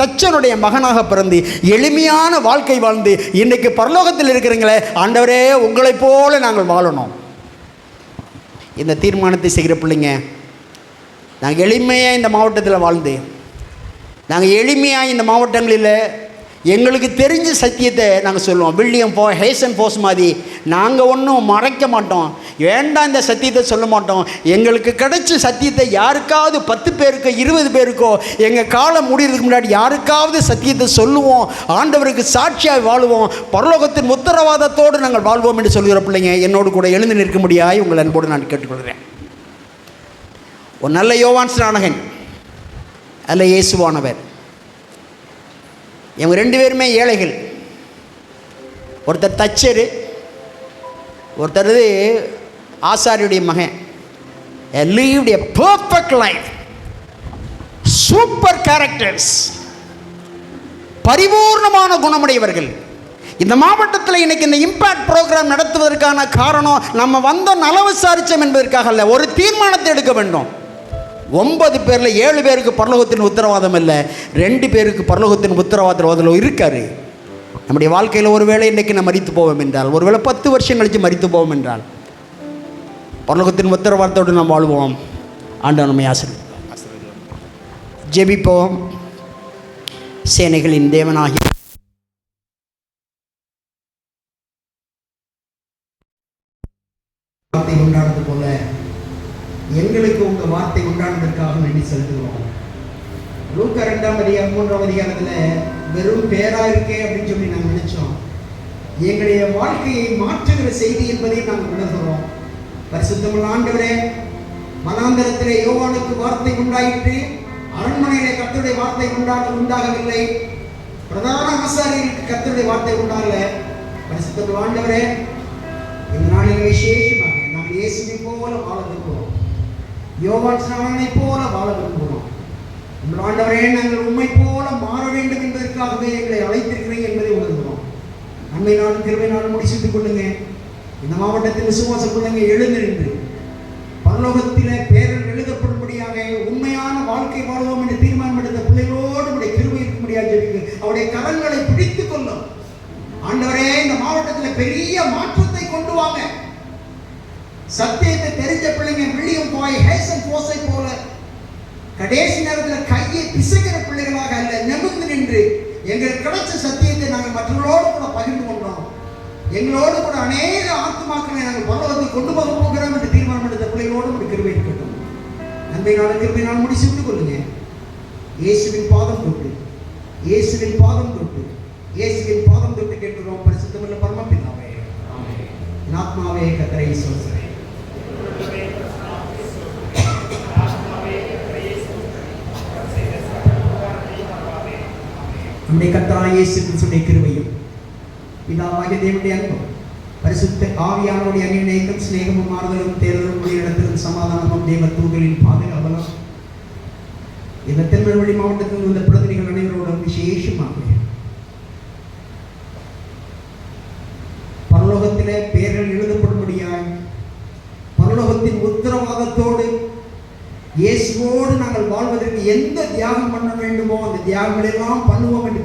தச்சனுடைய மகனாக பிறந்து எளிமையான வாழ்க்கை வாழ்ந்து இன்றைக்கு பரலோகத்தில் இருக்கிறீங்களே ஆண்டவரே, உங்களைப் போல நாங்கள் வாழணும். இந்த தீர்மானத்தை செய்கிற பிள்ளைங்க, நாங்கள் எளிமையாக இந்த மாவட்டத்தில் வாழ்ந்து, நாங்கள் எளிமையாக இந்த மாவட்டங்களில் எங்களுக்கு தெரிஞ்ச சத்தியத்தை நாங்கள் சொல்லுவோம். வில்லியம் ஹேசன் போஸ் மாதிரி நாங்கள் ஒன்றும் மறைக்க மாட்டோம், வேண்டாம் இந்த சத்தியத்தை சொல்ல மாட்டோம். எங்களுக்கு கிடைச்ச சத்தியத்தை யாருக்காவது 10 பேருக்கோ 20 பேருக்கோ எங்கள் காலம் முடிகிறதுக்கு முன்னாடி யாருக்காவது சத்தியத்தை சொல்லுவோம், ஆண்டவருக்கு சாட்சியாக வாழ்வோம், பரலோகத்தின் உத்தரவாதத்தோடு நாங்கள் வாழ்வோம் என்று சொல்கிற பிள்ளைங்க என்னோடு கூட எழுந்து நிற்க முடியாது உங்கள் அன்போடு நான் கேட்டுக்கொள்கிறேன். ஒரு நல்ல யோவான் ஸ்நானகன், அல்ல இயேசுவானவர், இவங்க 2 பேருமே ஏழைகள். ஒருத்தர் தச்சரு, ஒருத்தர் ஆசாரியுடைய மகன். lived a perfect life, super characters, பரிபூர்ணமான குணமுடையவர்கள். இந்த மாவட்டத்தில் இன்னைக்கு இந்த இம்பாக்ட் ப்ரோக்ராம் நடத்துவதற்கான காரணம் நம்ம வந்த நல விசாரிச்சோம் என்பதற்காக அல்ல, ஒரு தீர்மானத்தை எடுக்க வேண்டும். 9 பேரில் 7 பேருக்கு பரலோகத்தின் உத்தரவாதம் இல்லை, 2 பேருக்கு பரலோகத்தின் உத்தரவாதம் இருக்காரு. நம்முடைய வாழ்க்கையில் ஒருவேளை இன்றைக்கி நம்ம மரித்து போவோம் என்றால், ஒருவேளை 10 வருஷம் கழித்து மரித்து போவோம் என்றால், பரலோகத்தின் உத்தரவாதத்தோடு நாம் வாழ்வோம். ஆண்டவர் நம்மை ஆசீர்வதிப்பார். ஜெபிப்போம். சேனைகளின் தேவனாகி வார்த்தை உண்டானது போல எங்களுக்கு உங்கள் வார்த்தை உண்டானதற்காக நன்றி செலுத்துகிறோம். லூக்கா 2ஆம் அதிகாரம் 3ஆம் அதிகாரத்தில் வெறும் பேரா இருக்கே அப்படின்னு சொல்லி நாங்கள் நினைச்சோம். எங்களுடைய வாழ்க்கையை மாற்றுகிற செய்தி என்பதை நாங்கள் உணர்கிறோம். பரிசுத்தமுள்ள ஆண்டவரே, மனாந்தரத்திலே யோவானுக்கு வார்த்தை உண்டாயிற்று, அரண்மனையிலே கர்த்தருடைய வார்த்தை உண்டாகவில்லை, பிரதான ஆசாரியர்களுக்கு கர்த்தருடைய வார்த்தை உண்டாகல. பரிசுத்தமுள்ள ஆண்டவரே, இந்த நாளில் விசேஷமாக நாங்கள் இயேசுவை போல வாழ விரும்புகிறோம், யோவான் ஸ்நானனை போல வாழ விரும்புகிறோம். உங்கள் ஆண்டவரே, நாங்கள் உண்மை போல மாற வேண்டும் என்பதற்காகவே எங்களை அழைத்திருக்கிறீங்க என்பதை உணர்கிறோம். நன்மை நாளும் கிருபை நாளும் முடிச்சுட்டுக் கொள்ளுங்க. இந்த மாவட்டத்தில் விசுவாச பிள்ளைங்க எழுந்திருந்து பரலோகத்திலே பேரில் எழுதப்படும்படியாக உண்மையான வாழ்க்கை வாழ்வோம் என்று தீர்மானம் எடுத்த பிள்ளைகளோடு உடைய கிருபை இருக்கும்படியாக ஜெபிக்கு அவருடைய கரங்களை பிடித்துக் கொள்ளும். ஆண்டவரே, இந்த மாவட்டத்தில் பெரிய மாற்றத்தை கொண்டு வாங்க. சத்தியத்தை தெரிஞ்ச பிள்ளைங்க வில்லியம் பாய், ஹேசன் போஸை போல கடைசி நேரத்தில் கையை பிசைக்கிற பிள்ளைகளாக அல்ல, நிமிர்ந்து நின்று எங்களுக்கு கிடைச்ச சத்தியத்தை நாங்கள் மற்றவர்களோடு கூட பகிர்ந்து கொண்டோம். எங்களோடு கூட அநேக ஆத்மாக்களை நாங்கள் பரலோகத்தை கொண்டு போக போகிறோம் என்று தீர்மானம் எடுத்த பிள்ளைகளோடு ஒரு கிருபை இருக்கட்டும். நன்மை நாள் கிருபை நாள் முடிச்சுட்டு கொள்ளுங்க. இயேசுவின் பாதம் தொட்டு, இயேசுவின் பாதம் தொட்டு, இயேசுவின் பாதம் தொட்டு கேட்கிறோம். பரிசுத்தமுள்ள பரமபிதாவே, என் ஆத்மாவே கர்த்தரை ஸ்தோத்திரி. நம்முடைய கர்த்தராகிய இயேசு கிறிஸ்துவின் கிருபையும் பிதாவாகிய தேவனுடைய அன்பும் பரிசுத்த ஆவியானவருடைய அந்நியநேயமும் சிநேகமும் மாறுதலும் தேர்தலும் வழிநடத்தலும் சமாதானமும் தேவ தூதரின் பாதுகாவலும் இந்த திருநெல்வேலி மாவட்டத்தில் உள்ள பிரதிநிதிகள் அனைவரோடும் விசேஷமாக பரலோகத்திலே பேர்கள் எழுதப்படும்படியாய் பரலோகத்தின் உத்தரவாதத்தோடு இயேசுவோடு நாங்கள் வாழ்வதற்கு எந்த தியாகம் பண்ண வேண்டுமோ அந்த தியாகங்கள் எல்லாம் பண்ணுவோம் என்று